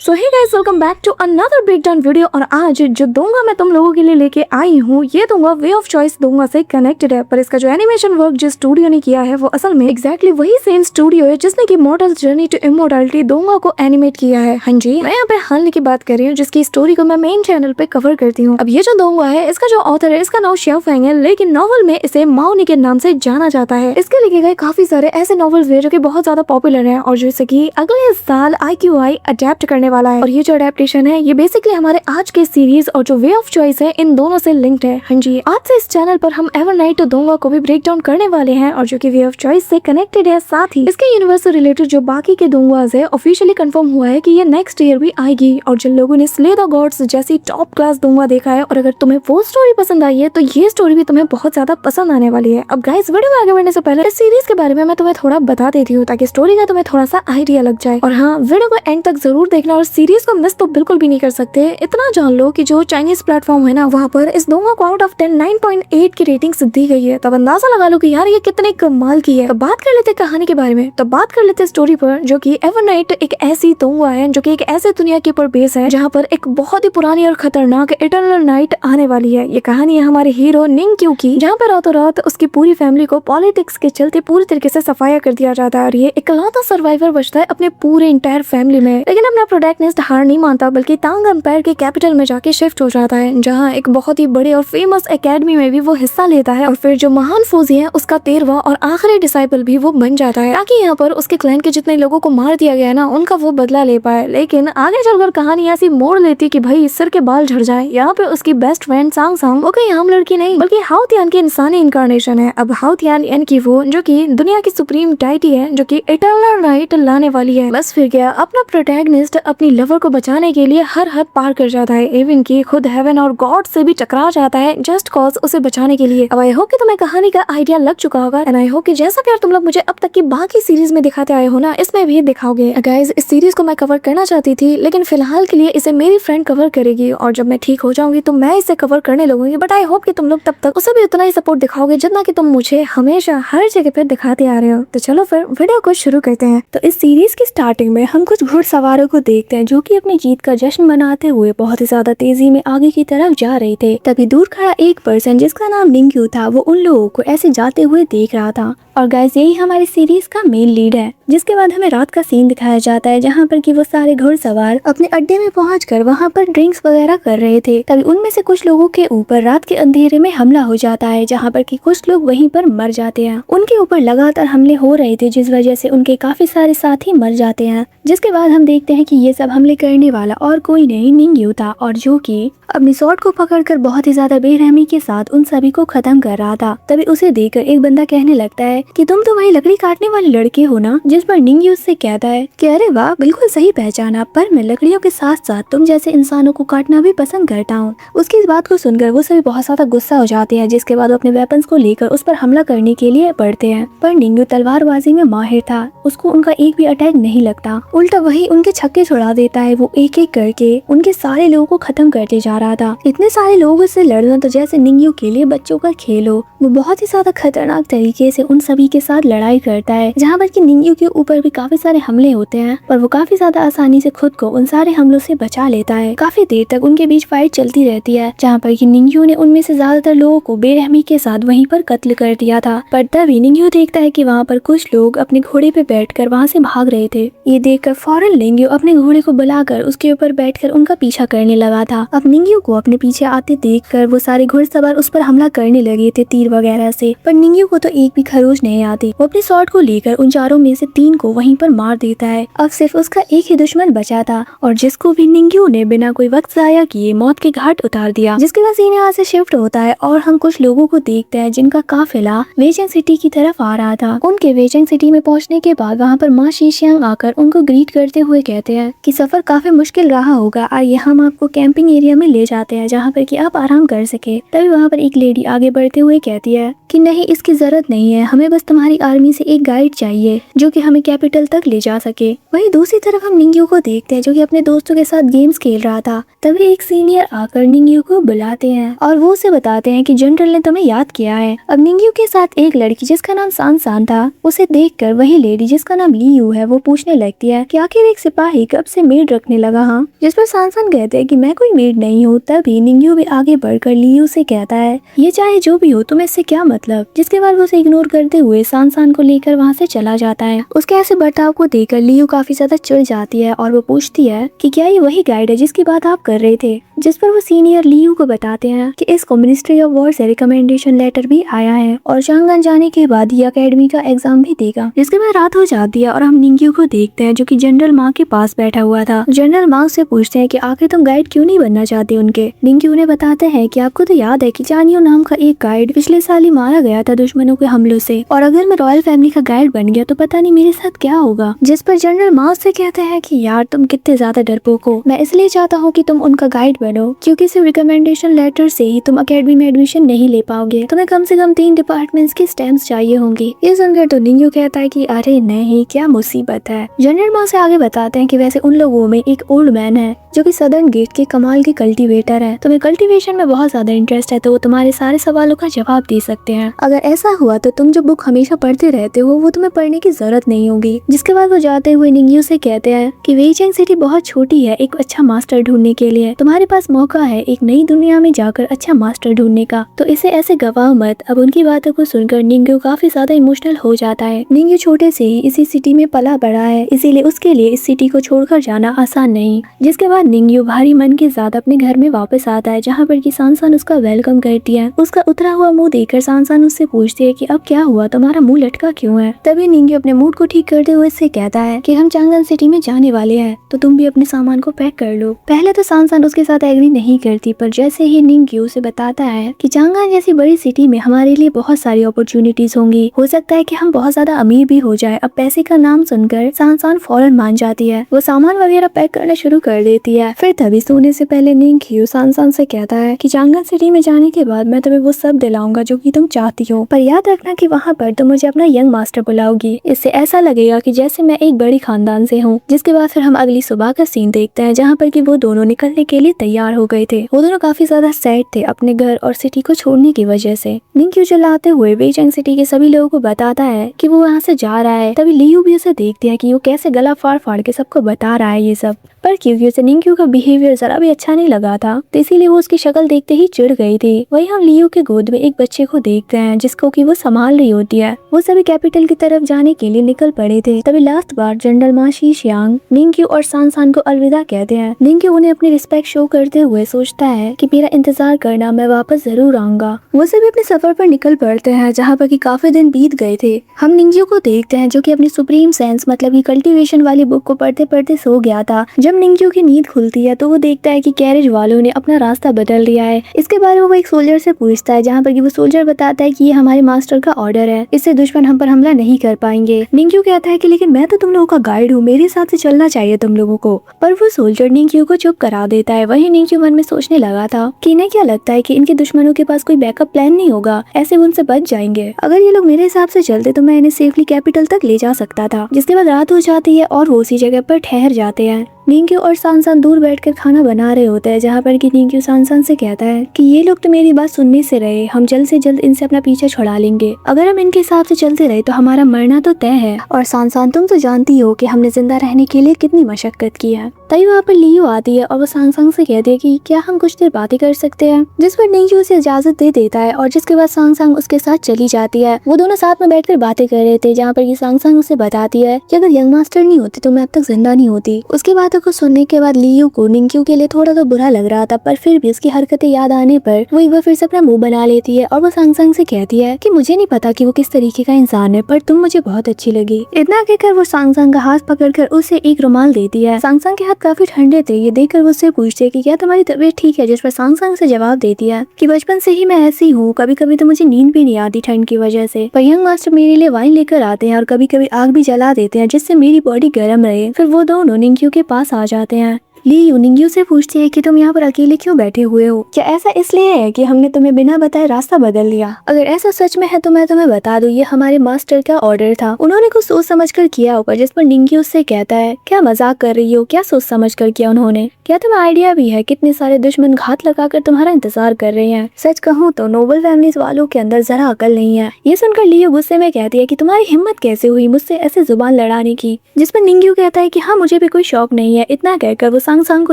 So hey guys, welcome back to another breakdown video. और आज जो दूंगा मैं तुम लोगों के लिए लेके आई हूँ, ये दूंगा वे ऑफ चॉइस दूंगा से कनेक्टेड है। पर इसका जो एनिमेशन वर्क जिस स्टूडियो ने किया है वो असल में एग्जैक्टली वही सेम स्टूडियो है जिसने की मॉडल जर्नी टू इमोर्टैलिटी दूंगा को एनिमेट किया है। हाँ जी, मैं यहाँ पे हाल की बात कर रही हूँ जिसकी स्टोरी को मैं मेन चैनल पे कवर करती हूँ। अब ये जो दूंगा है, इसका जो ऑथर है इसका नाम शिया फेंग है, लेकिन नॉवल में इसे माओनी के नाम से जाना जाता है। इसके लिखे गए काफी सारे ऐसे नॉवेल्स है जो की बहुत ज्यादा पॉपुलर है और जैसे की अगले साल IQI अडेप्ट करने वाला है। और ये जो अडेप्टेशन है ये बेसिकली हमारे आज के सीरीज और जो वे ऑफ चॉइस है इन दोनों से लिंक्ड है। हाँ जी, आज से इस चैनल पर हम एवरनाइट दूंगा को भी ब्रेक डाउन करने वाले हैं और जो कि वे ऑफ चॉइस से कनेक्टेड है। साथ ही इसके यूनिवर्स से रिलेटेड जो बाकी के दूंगास है ऑफिशियली कंफर्म हुआ है कि ये नेक्स्ट ईयर भी आएगी। और जिन लोगों ने स्ले द गॉड्स जैसी टॉप क्लास दूंगा देखा है और अगर तुम्हें वो स्टोरी पसंद आई है तो ये स्टोरी भी तुम्हें बहुत ज्यादा पसंद आने वाली है। अब गाइस, वीडियो में आगे बढ़ने से पहले इस सीरीज के बारे में मैं तुम्हें थोड़ा बता देती हूँ ताकि स्टोरी का तुम्हें थोड़ा सा आइडिया लग जाए। और हाँ, वीडियो को एंड तक जरूर देखना और सीरीज को मिस तो बिल्कुल भी नहीं कर सकते। इतना जान लो कि जो चाइनीज प्लेटफॉर्म है ना, वहाँ पर इस दूंगा को आउट ऑफ 10 9.8 की रेटिंग्स दी गई है। तब अंदाजा लगा लो कि यार ये कितने कमाल की है। तो बात कर लेते कहानी के बारे में, तो बात कर लेते स्टोरी पर, जो कि एवरनाइट एक ऐसी दूंगा है जो कि एक ऐसे दुनिया के ऊपर बेस है जहाँ पर एक बहुत ही पुरानी और खतरनाक इटर्नल नाइट आने वाली है। ये कहानी है हमारे हीरो निंग क्यू की, जहाँ पर रातों रात उसकी पूरी फैमिली को पॉलिटिक्स के चलते पूरी तरीके से सफाया कर दिया जाता है और ये इकलौता सर्वाइवर बचता है अपने पूरे इंटायर फैमिली में। लेकिन अपना प्रोटैगनिस्ट हार नहीं मानता बल्कि तांग एम्पायर के कैपिटल में जाके शिफ्ट हो जाता है, जहाँ एक बहुत ही बड़े और फेमस एकेडमी में भी वो हिस्सा लेता है। और फिर जो महान फौजी है उसका 13वां और आखिरी डिसाइपल भी वो बन जाता है ताकि यहाँ पर उसके क्लैन के जितने लोगों को मार दिया गया ना उनका वो बदला ले पाए। लेकिन आगे चलकर कहानी ऐसी मोड़ लेती कि भाई सिर के बाल झड़ जाए। यहाँ पे उसकी बेस्ट फ्रेंड सांग सांग वो कोई आम लड़की नहीं बल्कि हाउ तियान की इंसानी इनकारनेशन है। अब हाउ तियान यानी कि वो जो कि दुनिया की सुप्रीम डाइटी है जो कि इटर्नल नाइट लाने वाली है। बस फिर क्या, अपना प्रोटैगनिस्ट अपनी लवर को बचाने के लिए हर हद पार कर जाता है, इवन की खुद हेवन और गॉड से भी टकरा जाता है जस्ट कॉज उसे बचाने के लिए। अब आई होप कि तुम्हें कहानी का आइडिया लग चुका होगा एंड आई होप कि जैसा प्यार तुम लोग मुझे अब तक की बाकी सीरीज में दिखाते आए हो ना, इसमें भी दिखाओगे। गाइस, इस सीरीज को मैं कवर करना चाहती थी लेकिन फिलहाल के लिए इसे मेरी फ्रेंड कवर करेगी और जब मैं ठीक हो जाऊंगी तो मैं इसे कवर करने लगूंगी। बट आई होप कि तुम लोग तब तक उसे भी उतना ही सपोर्ट दिखाओगे जितना कि तुम मुझे हमेशा हर जगह पे दिखाते आ रहे हो। तो चलो फिर वीडियो को शुरू करते हैं। तो इस सीरीज की स्टार्टिंग में हम कुछ घुड़सवारों को देखते हैं जो कि अपनी जीत का जश्न मनाते हुए बहुत ही ज्यादा तेजी में आगे की तरफ जा रहे थे। तभी दूर खड़ा एक पर्सन जिसका नाम निंग्यू था, वो उन लोगों को ऐसे जाते हुए देख रहा था। और गाइस, यही हमारी सीरीज का मेन लीड है। जिसके बाद हमें रात का सीन दिखाया जाता है जहाँ पर कि वो सारे घुड़सवार अपने अड्डे में पहुंचकर वहाँ पर ड्रिंक्स वगैरह कर रहे थे। तभी उनमें से कुछ लोगों के ऊपर रात के अंधेरे में हमला हो जाता है जहाँ पर कि कुछ लोग वहीं पर मर जाते हैं। उनके ऊपर लगातार हमले हो रहे थे जिस वजह से उनके काफी सारे साथी मर जाते हैं। जिसके बाद हम देखते हैं कि ये सब हमले करने वाला और कोई नहीं निंग्यू था, और जो कि अपनी स्वॉर्ड को पकड़कर बहुत ही ज्यादा बेरहमी के साथ उन सभी को खत्म कर रहा था। तभी उसे देखकर एक बंदा कहने लगता है कि तुम तो वही लकड़ी काटने वाले लड़के हो ना। जिस पर निंग्यू से कहता है कि अरे वाह, बिल्कुल सही पहचाना, पर मैं लकड़ियों के साथ साथ तुम जैसे इंसानों को काटना भी पसंद करता हूँ। उसकी इस बात को सुनकर वो सभी बहुत ज्यादा गुस्सा हो जाते हैं, जिसके बाद वो अपने वेपन्स को लेकर उस पर हमला करने के लिए बढ़ते हैं। पर निंग्यू तलवारबाजी में माहिर था, उसको उनका एक भी अटैक नहीं लगता, उल्टा वही उनके छक्के छुड़ा देता है। वो एक एक करके उनके सारे लोगों को खत्म करते जा रहा था। इतने सारे लोगों से लड़ना तो जैसे निंग्यू के लिए बच्चों का खेल हो। वो बहुत ही ज्यादा खतरनाक तरीके से उन सभी के साथ लड़ाई करता है, जहाँ पर कि निंग्यू के ऊपर भी काफी सारे हमले होते हैं पर वो काफी ज्यादा आसानी से खुद को उन सारे हमलों से बचा लेता है। काफी देर तक उनके बीच फाइट चलती रहती है जहाँ पर कि निंग्यू ने उनमें से ज्यादातर लोगों को बेरहमी के साथ वहीं पर कत्ल कर दिया था। पर तभी निंग्यू देखता है कि वहाँ पर कुछ लोग अपने घोड़े पे बैठकर वहाँ से भाग रहे थे। ये देखकर फौरन निंग्यू अपने घोड़े को बुलाकर उसके ऊपर बैठकर उनका पीछा करने लगा था। अब निंग्यू को अपने पीछे आते देखकर वो सारे घुड़सवार उस पर हमला करने लगे थे तीर वगैरह से, पर निंग्यू को तो एक भी खरोच नहीं आती। वो अपनी स्वॉर्ड को लेकर उन चारों में से 3 को वहीं पर मार देता है। अब सिर्फ उसका एक ही दुश्मन बचा था और जिसको भी निंग्यू ने बिना कोई वक्त जाया किए मौत के घाट उतार दिया। जिसके बाद सीन यहाँ से शिफ्ट होता है और हम कुछ लोगों को देखते हैं जिनका काफिला वेजिंग सिटी की तरफ आ रहा था। उनके वेजिंग सिटी में पहुँचने के बाद वहाँ पर माँ शीशियांग आकर उनको ग्रीट करते हुए कहते हैं कि सफर काफी मुश्किल रहा होगा, आइए हम आपको कैंपिंग एरिया में ले जाते हैं जहाँ पर कि आप आराम कर सके। तभी वहाँ पर एक लेडी आगे बढ़ते हुए कहती है कि नहीं, इसकी जरूरत नहीं है, हमें हमें बस तुम्हारी आर्मी से एक गाइड चाहिए जो कि हमें कैपिटल तक ले जा सके। वहीं दूसरी तरफ हम निंग्यू को देखते हैं जो कि अपने दोस्तों के साथ गेम्स खेल रहा था। तभी एक सीनियर आकर निंग्यू को बुलाते हैं और वो उसे बताते हैं कि जनरल ने तुम्हें याद किया है। अब निंग्यू के साथ एक लड़की जिसका नाम सान सान था, उसे देखकर वही लेडी जिसका नाम लियू है वो पूछने लगती है कि आखिर एक सिपाही कब से मेड रखने लगा। हाँ, जिस पर सान सान कहते हैं कि मैं कोई मेड नहीं हूँ। तभी निंग्यू भी आगे बढ़कर लियू से कहता है ये चाहे जो भी हो तुम्हें इससे क्या मतलब। जिसके बाद वो उसे इग्नोर करते हुए सान सान को लेकर वहाँ से चला जाता है। उसके ऐसे बर्ताव को देखकर लियू काफी ज्यादा चिढ़ जाती है और वो पूछती है कि क्या ये वही गाइड है जिसकी बात आप कर रहे थे। जिस पर वो सीनियर लियू को बताते हैं कि इस मिनिस्ट्री ऑफ वॉर से रिकमेंडेशन लेटर भी आया है और चांगन जाने के बाद ये अकेडमी का एग्जाम भी देगा। जिसके बाद रात हो जाती है और हम निंग्यू को देखते हैं जो कि जनरल मार्क के पास बैठा हुआ था। जनरल मार्क से पूछते हैं कि आखिर तुम गाइड क्यों नहीं बनना चाहते उनके। निंग्यू उन्हें बताते हैं कि आपको तो याद है कि चानियो नाम का एक गाइड पिछले साल ही मारा गया था दुश्मनों के हमलों से, और अगर मैं रॉयल फैमिली का गाइड बन गया तो पता नहीं मेरे साथ क्या होगा। जिस पर जनरल मार्क से कहते हैं कि यार तुम कितने ज्यादा डरपोक हो, मैं इसलिए चाहता हूँ कि तुम उनका गाइड बनो क्योंकि सिर्फ रिकमेंडेशन लेटर से ही तुम अकेडमी में एडमिशन नहीं ले पाओगे, तुम्हें कम से कम 3 डिपार्टमेंट्स की स्टैम्प्स चाहिए होंगी। ये सुनकर तो निंग्यू कहता है कि अरे नहीं, क्या मुसीबत है। जनरल मार्क से आगे बताते हैं कि वैसे उन लोगों में एक ओल्ड मैन है जो कि सदर्न गेट के कमाल के कल्टीवेटर है। तुम्हें कल्टीवेशन में बहुत ज्यादा इंटरेस्ट है तो वो तुम्हारे सारे सवालों का जवाब दे सकते हैं। अगर ऐसा हुआ तो तुम जो बुक हमेशा पढ़ते रहते हो वो तुम्हें पढ़ने की जरूरत नहीं होगी। जिसके बाद वो जाते हुए निंग्यू से कहते हैं कि वेइचेंग सिटी बहुत छोटी है एक अच्छा मास्टर ढूंढने के लिए, तुम्हारे पास मौका है एक नई दुनिया में जाकर अच्छा मास्टर ढूंढने का, तो इसे ऐसे गवाओ मत। अब उनकी बातों को सुनकर निंग्यू काफी ज्यादा इमोशनल हो जाता है। निंग्यू छोटे से ही इसी सिटी में पला बड़ा है, इसीलिए उसके लिए इस सिटी को छोड़कर जाना आसान नहीं। जिसके बाद निंग्यू भारी मन के साथ अपने घर में वापस आता है जहाँ पर कि सांसान उसका वेलकम करती है। उसका उतरा हुआ मुंह देखकर सांसान उससे पूछती है कि अब क्या हुआ, तुम्हारा मुंह लटका क्यों है। तभी निंग्यू अपने मूड को ठीक करते हुए इससे कहता है कि हम चांगन सिटी में जाने वाले हैं तो तुम भी अपने सामान को पैक कर लो। पहले तो सांसान उसके साथ एग्री नहीं करती, पर जैसे ही निंग्यू उसे बताता है कि चांगन जैसी बड़ी सिटी में हमारे लिए बहुत सारी अपॉर्चुनिटीज होंगी, हो सकता है कि हम बहुत ज्यादा अमीर भी हो जाए। अब पैसे का नाम सुनकर सांसान फौरन मान जाती है, वो सामान वगैरह पैक करना शुरू कर देती है। फिर तभी सोने से पहले निंग्यू सांसान से कहता है कि चांगन सिटी में जाने के बाद मैं तुम्हें वो सब दिलाऊंगा जो कि तुम चाहती हो, पर याद रखना कि वहाँ पर तुम मुझे अपना यंग मास्टर बुलाओगी। इससे ऐसा लगेगा कि जैसे मैं एक बड़ी खानदान से हूँ। जिसके बाद फिर हम अगली सुबह का सीन देखते हैं जहाँ पर कि वो दोनों निकलने के लिए तैयार हो गए थे। वो दोनों काफी ज्यादा सैड थे अपने घर और सिटी को छोड़ने की वजह से। निंग्यू चलाते हुए वेइचेंग सिटी के सभी लोगों को बताता है कि वो वहाँ से जा रहा है। तभी लियू भी उसे देखती है कि वो कैसे गला फाड़ फाड़ के सबको बता रहा है ये सब, पर क्योंकि उसे निंग्यू का बिहेवियर जरा भी अच्छा नहीं लगा था तो इसीलिए वो उसकी शक्ल देखते ही चिढ़ गई थी। वही हम लियू के गोद में एक बच्चे को देखते हैं जिसको कि वो संभाल रही होती है। वो सभी कैपिटल की तरफ जाने के लिए निकल पड़े थे। तभी लास्ट बार जनरल मा शीशियांग निंग्यू और सांसान को अलविदा कहते हैं। निंग्यू उन्हें अपनी रिस्पेक्ट शो करते हुए सोचता है कि मेरा इंतजार करना, मैं वापस जरूर आऊंगा। वो सभी अपने सफर पर निकल पड़ते हैं जहाँ पर कि काफी दिन बीत गए थे। हम निंग्यू को देखते हैं जो कि अपनी सुप्रीम सेंस मतलब की कल्टीवेशन वाली बुक को पढ़ते पढ़ते सो गया था। जब निंग्यू की नींद खुलती है तो वो देखता है कि कैरेज वालों ने अपना रास्ता बदल लिया है। इसके बारे में वो एक सोल्जर से पूछता है जहाँ पर कि वो सोल्जर बताता है कि ये हमारे मास्टर का ऑर्डर है, इससे दुश्मन हम पर हमला नहीं कर पाएंगे। निंग्यू कहता है कि लेकिन मैं तो तुम लोगों का गाइड हूँ, मेरे साथ से चलना चाहिए तुम लोगों को, पर वो सोल्जर निंग्यू को चुप करा देता है। वही निंग्यू मन में सोचने लगा था कि इन्हें क्या लगता है कि इनके दुश्मनों के पास कोई बैकअप प्लान नहीं होगा, ऐसे वो उनसे बच जाएंगे। अगर ये लोग मेरे हिसाब से चलते तो मैं इन्हें सेफली कैपिटल तक ले जा सकता था। जिसके बाद रात हो जाती है और वो उसी जगह पर ठहर जाते हैं। निंग्यू और सांसान दूर बैठकर खाना बना रहे होते हैं जहाँ पर कि निंग्यू सांसान से कहता है कि ये लोग तो मेरी बात सुनने से रहे, हम जल्द से जल्द इनसे अपना पीछा छुड़ा लेंगे। अगर हम इनके हिसाब से चलते रहे तो हमारा मरना तो तय है। और सांसान तुम तो जानती हो कि हमने जिंदा रहने के लिए कितनी मशक्कत की है। तभी वहाँ पर लियू आती है और वो सांसान से कहती है कि क्या हम कुछ देर बातें कर सकते हैं। जिस पर निंग्यू उसे इजाजत दे देता है और जिसके बाद सांसान उसके साथ चली जाती है। वो दोनों साथ में बैठकर बातें कर रहे थे जहाँ पर कि सांसान उसे बताती है कि अगर यंग मास्टर नहीं होती तो मैं अब तक जिंदा नहीं होती। उसकी बातों को सुनने के बाद लियू को निंग्यू के लिए थोड़ा तो बुरा लग रहा था, पर फिर भी उसकी हरकतें याद आने पर वो एक बार फिर से अपना मुंह बना लेती है और वो सांसान से कहती है कि मुझे नहीं पता कि वो किस तरीके का इंसान है, पर तुम मुझे बहुत अच्छी लगी। इतना कहकर वो सांसान का हाथ पकड़कर उसे एक रुमाल देती है। सांसान के हाथ काफी ठंडे थे, ये देखकर वो उससे पूछती है कि क्या तुम्हारी तबीयत ठीक है। जिस पर सांसान से जवाब देती है कि बचपन से ही मैं ऐसी हूँ, कभी कभी तो मुझे नींद भी नहीं आती ठंड की वजह से, पर यंग मास्टर मेरे लिए वाइन लेकर आते हैं और कभी कभी आग भी जला देते हैं जिससे मेरी बॉडी गर्म रहे। फिर वो दोनों निंग्यू के पास आ जाते हैं। लियू निंग्यू से पूछती है कि तुम यहाँ पर अकेले क्यों बैठे हुए हो, क्या ऐसा इसलिए है कि हमने तुम्हें बिना बताए रास्ता बदल लिया? अगर ऐसा सच में है तो मैं तुम्हें बता दूं, ये हमारे मास्टर का ऑर्डर था, उन्होंने कुछ सोच समझ कर किया होगा। जिस पर निंग्यू उससे कहता है क्या मजाक कर रही हो, क्या सोच समझ कर किया उन्होंने, क्या तुम्हें आइडिया भी है कितने सारे दुश्मन घात लगाकर तुम्हारा इंतजार कर रहे हैं? सच कहूँ तो नोबल फैमिलीज वालों के अंदर जरा अकल नहीं है। ये सुनकर लियू गुस्से में कहती है कि तुम्हारी हिम्मत कैसे हुई मुझसे ऐसे जुबान लड़ाने की? जिस पर निंग्यू कहता है कि हाँ मुझे भी कोई शौक नहीं है। इतना कहकर वो सांग सांग को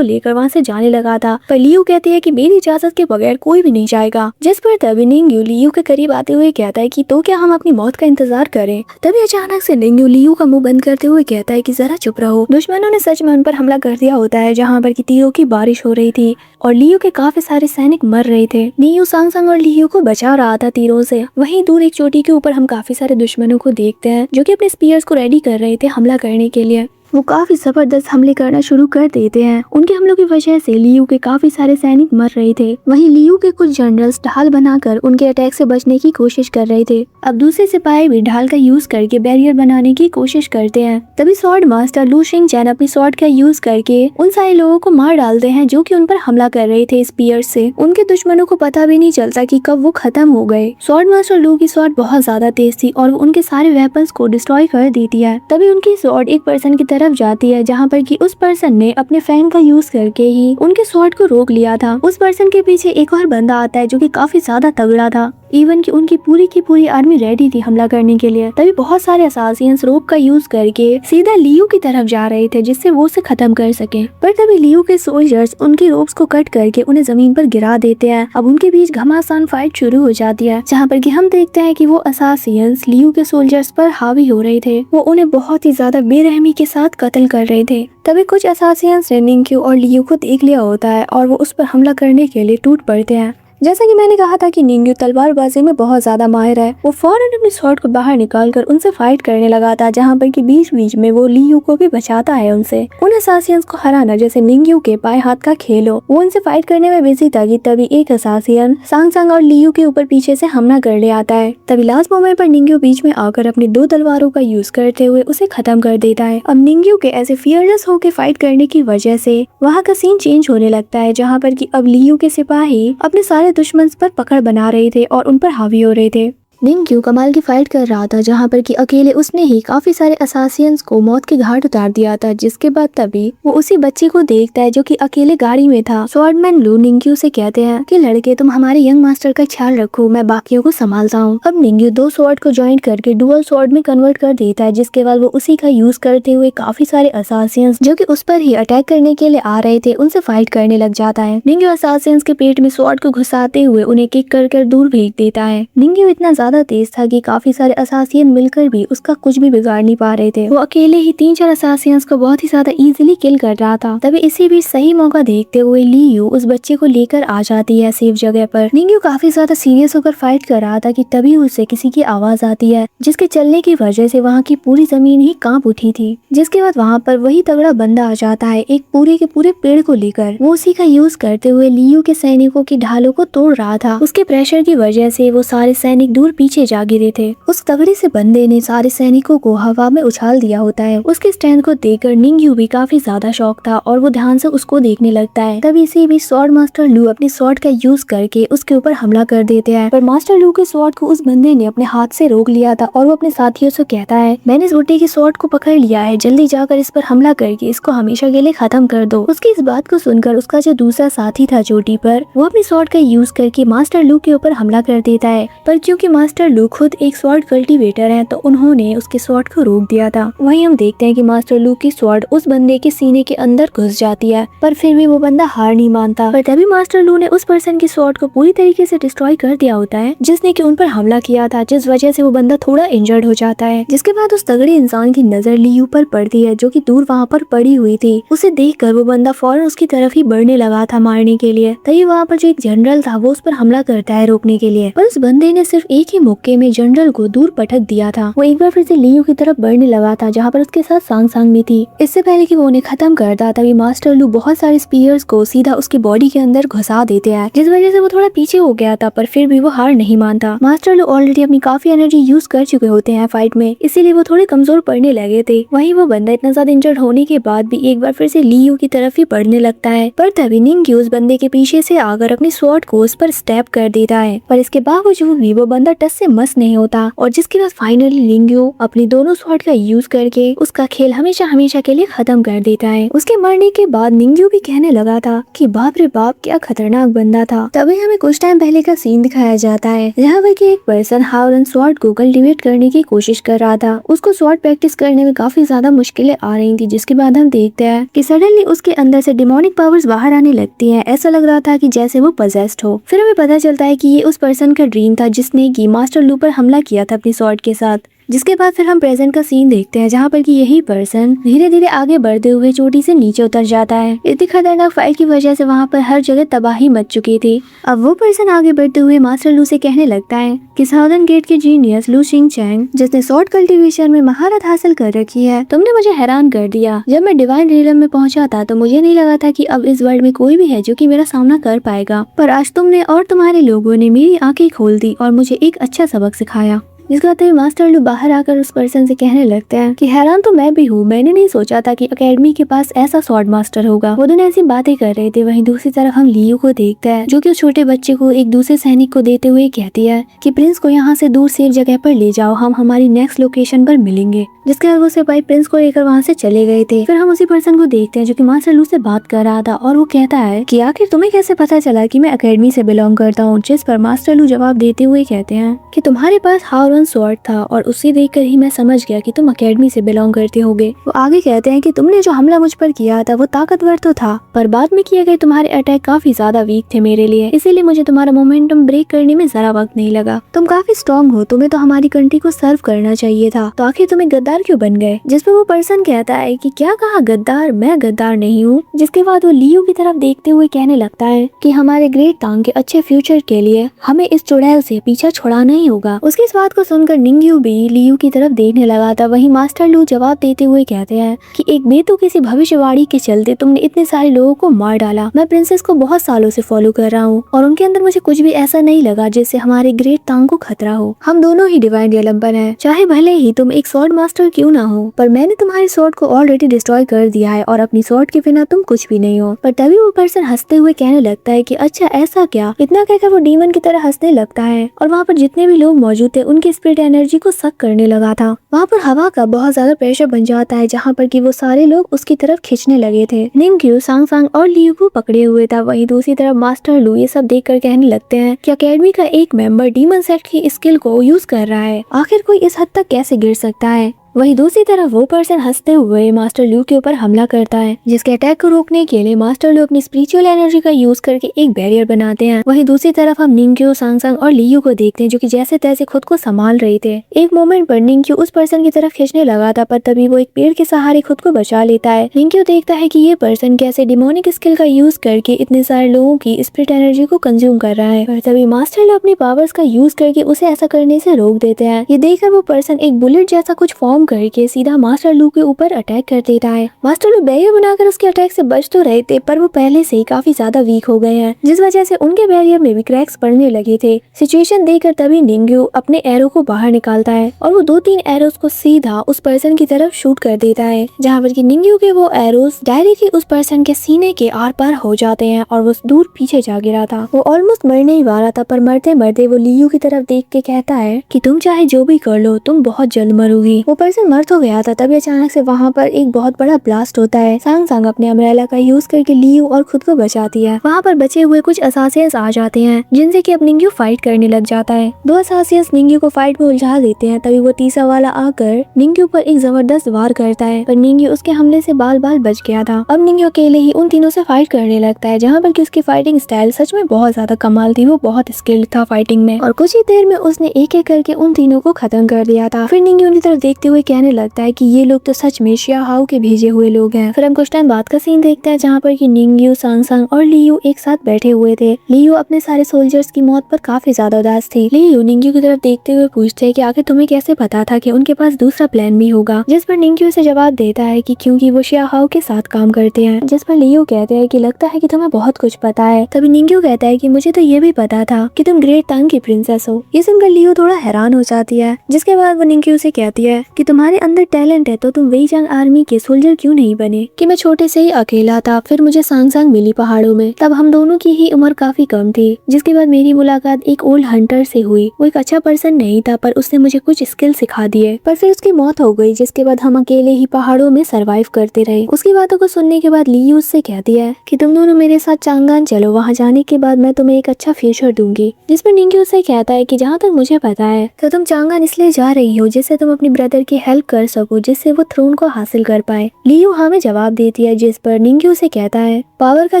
लेकर वहाँ से जाने लगा था, पर लियू कहती है कि मेरी इजाजत के बगैर कोई भी नहीं जाएगा। जिस पर तभी निंग्यू लियू के करीब आते हुए कहता है कि तो क्या हम अपनी मौत का इंतजार करें? तभी अचानक से निंग्यू लियू का मुंह बंद करते हुए कहता है कि जरा चुप रहो। दुश्मनों ने सच में उन पर हमला कर दिया होता है, जहाँ पर की तीरों की बारिश हो रही थी और लियू के काफी सारे सैनिक मर रहे थे। निंग्यू सांग सांग और लियू को बचा रहा था तीरों से। वहीं दूर एक चोटी के ऊपर हम काफी सारे दुश्मनों को देखते हैं जो कि अपने स्पीयर्स को रेडी कर रहे थे हमला करने के लिए। वो काफी जबरदस्त हमले करना शुरू कर देते हैं। उनके हमलों की वजह से लियू के काफी सारे सैनिक मर रहे थे। वहीं लियू के कुछ जनरल्स ढाल बनाकर उनके अटैक से बचने की कोशिश कर रहे थे। अब दूसरे सिपाही भी ढाल का यूज करके बैरियर बनाने की कोशिश करते हैं। तभी स्वॉर्ड मास्टर लू शिंगचैन अपनी स्वॉर्ड का यूज करके उन सारे लोगों को मार डालते हैं जो कि उन पर हमला कर रहे थे स्पीयर से। उनके दुश्मनों को पता भी नहीं चलता कि कब वो खत्म हो गए। स्वॉर्ड मास्टर लू की स्वॉर्ड बहुत ज्यादा तेज थी और वो उनके सारे वेपन्स को डिस्ट्रॉय कर देती है। तभी उनकी स्वॉर्ड एक पर्सन की तरफ जाती है जहाँ पर कि उस पर्सन ने अपने फैन का यूज करके ही उनके स्वॉर्ड को रोक लिया था। उस पर्सन के पीछे एक और बंदा आता है जो कि काफी ज्यादा तगड़ा था, इवन कि उनकी पूरी की पूरी आर्मी रेडी थी हमला करने के लिए। तभी बहुत सारे असासियंस रोप का यूज करके सीधा लियू की तरफ जा रहे थे जिससे वो उसे खत्म कर सके। पर तभी लियू के सोल्जर्स उनकी रोप्स को कट करके उन्हें जमीन पर गिरा देते हैं। अब उनके बीच घमासान फाइट शुरू हो जाती है जहाँ पर कि हम देखते हैं कि वो असासियंस लियू के सोल्जर्स पर हावी हो रहे थे। वो उन्हें बहुत ही ज्यादा बेरहमी के साथ कत्ल कर रहे थे। तभी कुछ असासियंस ने निंग्यू और लियू को देख लिया होता है और वो उस पर हमला करने के लिए टूट पड़ते हैं। जैसा कि मैंने कहा था कि निंग्यू तलवारबाजी में बहुत ज्यादा माहिर है। वो फौरन अपनी स्वॉर्ड को बाहर निकालकर उनसे फाइट करने लगा था, जहाँ पर कि बीच बीच में वो लियू को भी बचाता है उनसे। उन असासियंस को हराना जैसे निंग्यू के बाएं हाथ का खेल हो। वो उनसे फाइट करने में बिजी था कि तभी एक असासियन सांग सांग और लियू के ऊपर पीछे से हमला कर ले आता है। तभी लास्ट मोमेंट पर निंग्यू बीच में आकर अपनी 2 तलवारों का यूज करते हुए उसे खत्म कर देता है। अब निंग्यू के ऐसे फियरलेस होकर फाइट करने की वजह से वहाँ का सीन चेंज होने लगता है, जहाँ पर कि अब लियू के सिपाही अपने सारे दुश्मन पर पकड़ बना रहे थे और उन पर हावी हो रहे थे। निंग्यू कमाल की फाइट कर रहा था जहाँ पर कि अकेले उसने ही काफी सारे असासियंस को मौत के घाट उतार दिया था। जिसके बाद तभी वो उसी बच्चे को देखता है जो कि अकेले गाड़ी में था। स्वॉर्डमैन लू निंग्यू से कहते हैं कि लड़के तुम हमारे यंग मास्टर का ख्याल रखो, मैं बाकियों को संभालता हूँ। अब निंग्यू 2 स्वॉर्ड को ज्वाइन करके डुअल स्वॉर्ड में कन्वर्ट कर देता है, जिसके बाद वो उसी का यूज करते हुए काफी सारे असासियंस जो कि उस पर ही अटैक करने के लिए आ रहे थे उनसे फाइट करने लग जाता है। निंग्यू असासियंस के पेट में स्वॉर्ड को घुसाते हुए उन्हें किक कर दूर भेज देता है। निंग्यू इतना ज्यादा तेज था कि काफी सारे असासियन मिलकर भी उसका कुछ भी बिगाड़ नहीं पा रहे थे। वो अकेले ही 3-4 असासियंस को बहुत ही ज्यादा इजीली किल कर रहा था। तभी इसी बीच सही मौका देखते हुए लियू उस बच्चे को लेकर आ जाती है सेफ जगह पर। निंग्यू काफी ज्यादा सीरियस होकर फाइट कर रहा था कि तभी उसे किसी की आवाज आती है, जिसके चलने की वजह से वहाँ की पूरी जमीन ही कांप उठी थी। जिसके बाद वहाँ पर वही तगड़ा बंदा आ जाता है एक पूरे के पूरे पेड़ को लेकर। वो उसी का यूज करते हुए लियू के सैनिकों की ढालों को तोड़ रहा था। उसके प्रेशर की वजह से वो सारे सैनिक दूर पीछे जा गिरे थे। उस तगड़े से बंदे ने सारे सैनिकों को हवा में उछाल दिया होता है। उसके स्ट्रेंथ को देखकर निंग्यू भी काफी ज्यादा शॉक था और वो ध्यान से उसको देखने लगता है। तभी इसी बीच स्वॉर्ड मास्टर लू अपनी स्वॉर्ड का यूज करके उसके ऊपर हमला कर देते हैं, पर मास्टर लू के स्वॉर्ड को उस बंदे ने अपने हाथ से रोक लिया था और वो अपने साथियों से कहता है मैंने इस बुड्ढे की स्वॉर्ड को पकड़ लिया है, जल्दी जाकर इस पर हमला करके इसको हमेशा के लिए खत्म कर दो। उसकी इस बात को सुनकर उसका जो दूसरा साथी था चोटी पर, वो अपनी स्वॉर्ड का यूज करके मास्टर लू के ऊपर हमला कर देता है। पर क्योंकि मास्टर लू खुद एक स्वॉर्ड कल्टीवेटर है तो उन्होंने उसके स्वॉर्ड को रोक दिया था। वहीं हम देखते हैं कि मास्टर लू की स्वॉर्ड उस बंदे के सीने के अंदर घुस जाती है, पर फिर भी वो बंदा हार नहीं मानता। पर तभी मास्टर लू ने उस पर्सन की स्वॉर्ड को पूरी तरीके से डिस्ट्रॉय कर दिया होता है जिसने कि उन पर हमला किया था, जिस वजह से वो बंदा थोड़ा इंजर्ड हो जाता है। जिसके बाद उस तगड़े इंसान की नजर लियू पर पड़ती है जो कि दूर वहाँ पर पड़ी हुई थी। उसे देखकर वो बंदा फौरन उसकी तरफ ही बढ़ने लगा था मारने के लिए। तभी वहाँ पर जो एक जनरल था वो उस पर हमला करता है रोकने के लिए, पर उस बंदे ने सिर्फ एक ही ही मौके में जनरल को दूर पटक दिया था। वो एक बार फिर से लियू की तरफ बढ़ने लगा था, जहाँ पर उसके साथ सांग सांग भी थी। इससे पहले कि वो उन्हें खत्म करता तभी मास्टर लू बहुत सारे स्पीयर्स को सीधा उसकी बॉडी के अंदर घुसा देते हैं, जिस वजह से वो थोड़ा पीछे हो गया था, पर फिर भी वो हार नहीं मानता। मास्टर लू ऑलरेडी अपनी काफी एनर्जी यूज कर चुके होते हैं फाइट में, इसीलिए वो थोड़े कमजोर पड़ने लगे थे। वहीं वो बंदा इतना ज्यादा इंजर्ड होने के बाद भी एक बार फिर से लियू की तरफ ही बढ़ने लगता है, पर तभी निंग्यू उस बंदे के पीछे से आकर अपनी स्वॉर्ड को उस पर स्टैप कर देता है, पर इसके बावजूद भी वो बंदा टच से मस नहीं होता, और जिसके बाद फाइनली निंग्यू अपनी दोनों स्वॉर्ड का यूज करके उसका खेल हमेशा हमेशा के लिए खत्म कर देता है। उसके मरने के बाद निंग्यू भी कहने लगा था कि बाप रे बाप क्या खतरनाक बंदा था। तभी हमें कुछ टाइम पहले का सीन दिखाया जाता है, जहाँ पर कि एक पर्सन हाउरन स्वॉर्ड को कल्टीवेट करने की कोशिश कर रहा था। उसको स्वॉर्ड प्रैक्टिस करने में काफी ज्यादा मुश्किलें आ रही थी, जिसके बाद हम देखते हैं कि सडनली उसके अंदर से डिमोनिक पावर्स बाहर आने लगती हैं। ऐसा लग रहा था कि जैसे वो पजेस्ड हो। फिर हमें पता चलता है कि ये उस पर्सन का ड्रीम था जिसने की मास्टर लू पर हमला किया था अपनी स्वॉर्ड के साथ। जिसके बाद फिर हम प्रेजेंट का सीन देखते हैं, जहाँ पर कि यही पर्सन धीरे धीरे आगे बढ़ते हुए चोटी से नीचे उतर जाता है। इतनी खतरनाक फाइट की वजह से वहाँ पर हर जगह तबाही मच चुकी थी। अब वो पर्सन आगे बढ़ते हुए मास्टर लू से कहने लगता है कि साउदर्न गेट के जीनियस लू शिंग चैंग, जिसने स्वॉर्ड कल्टीवेशन में महारत हासिल कर रखी है, तुमने मुझे हैरान कर दिया। जब मैं डिवाइन रिलम में पहुंचा था तो मुझे नहीं लगा था कि अब इस वर्ल्ड में कोई भी है जो कि मेरा सामना कर पाएगा, पर आज तुमने और तुम्हारे लोगों ने मेरी आंखें खोल दी और मुझे एक अच्छा सबक सिखाया। जिसका तभी मास्टर लू बाहर आकर उस पर्सन से कहने लगते हैं कि हैरान तो मैं भी हूँ, मैंने नहीं सोचा था कि एकेडमी के पास ऐसा स्वॉर्ड मास्टर होगा। वो दोनों ऐसी बातें कर रहे थे। वहीं दूसरी तरफ हम लियू को देखते हैं, जो कि उस छोटे बच्चे को एक दूसरे सैनिक को देते हुए कहती है कि प्रिंस को यहाँ से दूर सेफ जगह पर ले जाओ, हम हमारी नेक्स्ट लोकेशन पर मिलेंगे। जिसके बाद वो सिपाही प्रिंस को लेकर वहाँ से चले गए थे। फिर हम उसी पर्सन को देखते हैं जो कि मास्टर लू से बात कर रहा था, और वो कहता है कि आखिर तुम्हें कैसे पता चला कि मैं एकेडमी से बिलोंग करता हूँ। जिस पर मास्टर लू जवाब देते हुए कहते हैं कि तुम्हारे पास हाउरन स्वॉर्ड था और उसे देखकर ही मैं समझ गया कि तुम एकेडमी से बिलोंग करते होगे। वो आगे कहते हैं कि तुमने जो हमला मुझ पर किया था वो ताकतवर तो था, पर बाद में किए गए तुम्हारे अटैक काफी ज्यादा वीक थे मेरे लिए, इसीलिए मुझे तुम्हारा मोमेंटम ब्रेक करने में जरा वक्त नहीं लगा। तुम काफी स्ट्रॉन्ग हो, तुम्हें तो हमारी कंट्री को सर्व करना चाहिए था, तो आखिर तुम्हें गद्दार क्यों बन गए। जिस पर वो पर्सन कहता है कि क्या कहा गद्दार, मैं गद्दार नहीं हूँ। जिसके बाद वो लियू की तरफ देखते हुए कहने लगता है कि हमारे ग्रेट तांग के अच्छे फ्यूचर के लिए हमें इस चुड़ैल से पीछा छुड़ाना ही होगा। उसकी इस बात को सुनकर निंग्यू भी लियू की तरफ देखने लगा था। वहीं मास्टर लू जवाब देते हुए कहते हैं कि एक बेतुकी सी भविष्यवाणी के चलते तुमने इतने सारे लोगों को मार डाला। मैं प्रिंसेस को बहुत सालों से फॉलो कर रहा हूँ और उनके अंदर मुझे कुछ भी ऐसा नहीं लगा जिससे हमारे ग्रेट तांग को खतरा हो। हम दोनों ही डिवाइन रियलम पर हैं, चाहे भले ही तुम एक स्वॉर्ड मास्टर क्यों ना हो, पर मैंने तुम्हारी स्वॉर्ड को ऑलरेडी डिस्ट्रॉय कर दिया है और अपनी स्वॉर्ड के बिना तुम कुछ भी नहीं हो। पर तभी वो पर्सन हंसते हुए कहने लगता है कि अच्छा ऐसा क्या। इतना कहकर वो डीमन की तरह हंसने लगता है और वहाँ पर जितने भी लोग मौजूद थे उनकी स्पिरिट एनर्जी को सक करने लगा था। वहाँ पर हवा का बहुत ज्यादा प्रेशर बन जाता है, जहाँ पर कि वो सारे लोग उसकी तरफ खींचने लगे थे। निंग्यू सांग सांग और लियू को पकड़े हुए था। वहीं दूसरी तरफ मास्टर लू ये सब देखकर कहने लगते हैं कि एकेडमी का एक मेंबर डीमन सेट की स्किल को यूज कर रहा है, आखिर कोई इस हद तक कैसे गिर सकता है। वहीं दूसरी तरफ वो पर्सन हंसते हुए मास्टर लू के ऊपर हमला करता है, जिसके अटैक को रोकने के लिए मास्टर लू अपनी स्पिरिचुअल एनर्जी का यूज करके एक बैरियर बनाते हैं। वहीं दूसरी तरफ हम निंग्यू, सांग सांग और लियू को देखते हैं जो कि जैसे तैसे खुद को संभाल रहे थे। एक मोमेंट पर निंग्यू उस पर्सन की तरफ खींचने लगा था, पर तभी वो एक पेड़ के सहारे खुद को बचा लेता है। निंग्यू देखता है कि ये पर्सन कैसे डिमोनिक स्किल का यूज करके इतने सारे लोगों की स्पिरिट एनर्जी को कंज्यूम कर रहा है, पर तभी मास्टर लू अपनी पावर्स का यूज करके उसे ऐसा करने से रोक देते हैं। ये देखकर वो पर्सन एक बुलेट जैसा कुछ फॉर्म करके सीधा मास्टर लू के ऊपर अटैक कर देता है। मास्टर लू बैरियर बनाकर उसके अटैक से बच तो रहे थे, पर वो पहले से ही काफी ज्यादा वीक हो गए हैं, जिस वजह से उनके बैरियर में भी क्रैक्स पड़ने लगे थे। सिचुएशन देखकर तभी निंग्यू अपने एरो को बाहर निकालता है और वो 2-3 एरोस को सीधा उस पर्सन की तरफ शूट कर देता है, जहाँ पर कि निंग्यू के वो एरोस डायरेक्टली उस पर्सन के सीने के आर पार हो जाते हैं और वो दूर पीछे जा गिरा था। वो ऑलमोस्ट मरने ही वाला था, पर मरते मरते वो लियू की तरफ देख के कहता है कि तुम चाहे जो भी कर लो, तुम बहुत जल्द मरोगी। वो पर्सन मर तो गया था, तभी अचानक से वहाँ पर एक बहुत बड़ा ब्लास्ट होता है। सांग सांग अपने अम्ब्रेला का यूज करके लियू और खुद को बचाती है। वहाँ पर बचे हुए कुछ असासियंस आ जाते हैं, जिनसे कि अब निंग्यू फाइट करने लग जाता है। 2 असासियंस निंग्यू को फाइट में उलझा देते हैं। तभी वो तीसरा वाला आकर निंग्यू पर एक जबरदस्त वार करता है, पर निंग्यू उसके हमले से बाल बाल बच गया था। अब निंग्यू अकेले ही उन तीनों से फाइट करने लगता है, जहाँ पर कि उसकी फाइटिंग स्टाइल सच में बहुत ज्यादा कमाल थी। वो बहुत स्किल्ड था फाइटिंग में और कुछ ही देर में उसने एक एक करके उन तीनों को खत्म कर दिया था। फिर निंग्यू उनकी तरफ देखते हुए कहने लगता है कि ये लोग तो सच में शिया हाओ के भेजे हुए लोग हैं। फिर हम कुछ टाइम बाद का सीन देखते हैं जहाँ पर कि निंगयू, सांग और लियू एक साथ बैठे हुए थे। लियू अपने सारे सोल्जर्स की मौत पर काफी ज्यादा उदास थी। लियू निंगयू की तरफ देखते हुए पूछते हैं कि आखिर तुम्हें कैसे पता था कि उनके पास दूसरा प्लान भी होगा, जिस पर निंगयू से जवाब देता है कि क्योंकि वो शिया हाओ के साथ काम करते हैं। जिस पर लियू कहते हैं कि लगता है कि तुम्हें बहुत कुछ पता है। तभी निंगयू कहता है कि मुझे तो ये भी पता था कि तुम ग्रेट तांग की प्रिंसेस हो। ये सुनकर लियू थोड़ा हैरान हो जाती है, जिसके बाद वो निंगयू से कहती है कि तुम्हारे अंदर टैलेंट है तो तुम वेईजांग आर्मी के सोल्जर क्यों नहीं बने। कि मैं छोटे से ही अकेला था, फिर मुझे सांग मिली पहाड़ों में, तब हम दोनों की ही उम्र काफी कम थी। जिसके बाद मेरी मुलाकात एक ओल्ड हंटर से हुई। वो एक अच्छा पर्सन नहीं था पर उसने मुझे कुछ स्किल सिखा दिए, पर फिर उसकी मौत हो गई। जिसके बाद हम अकेले ही पहाड़ों में सरवाइव करते रहे। उसकी बातों को सुनने के बाद लियू उससे कहती है कि तुम दोनों मेरे साथ चांगान चलो, वहाँ जाने के बाद मैं तुम्हें एक अच्छा फ्यूचर दूंगी। जिस पर निंगयू उससे कहता है कि जहाँ तक मुझे पता है तो तुम चांगान इसलिए जा रही हो जिससे तुम अपनी ब्रदर की हेल्प कर सको, जिससे वो थ्रोन को हासिल कर पाए। लियू हाँ में जवाब देती है, जिस पर निंगयू से कहता है पावर का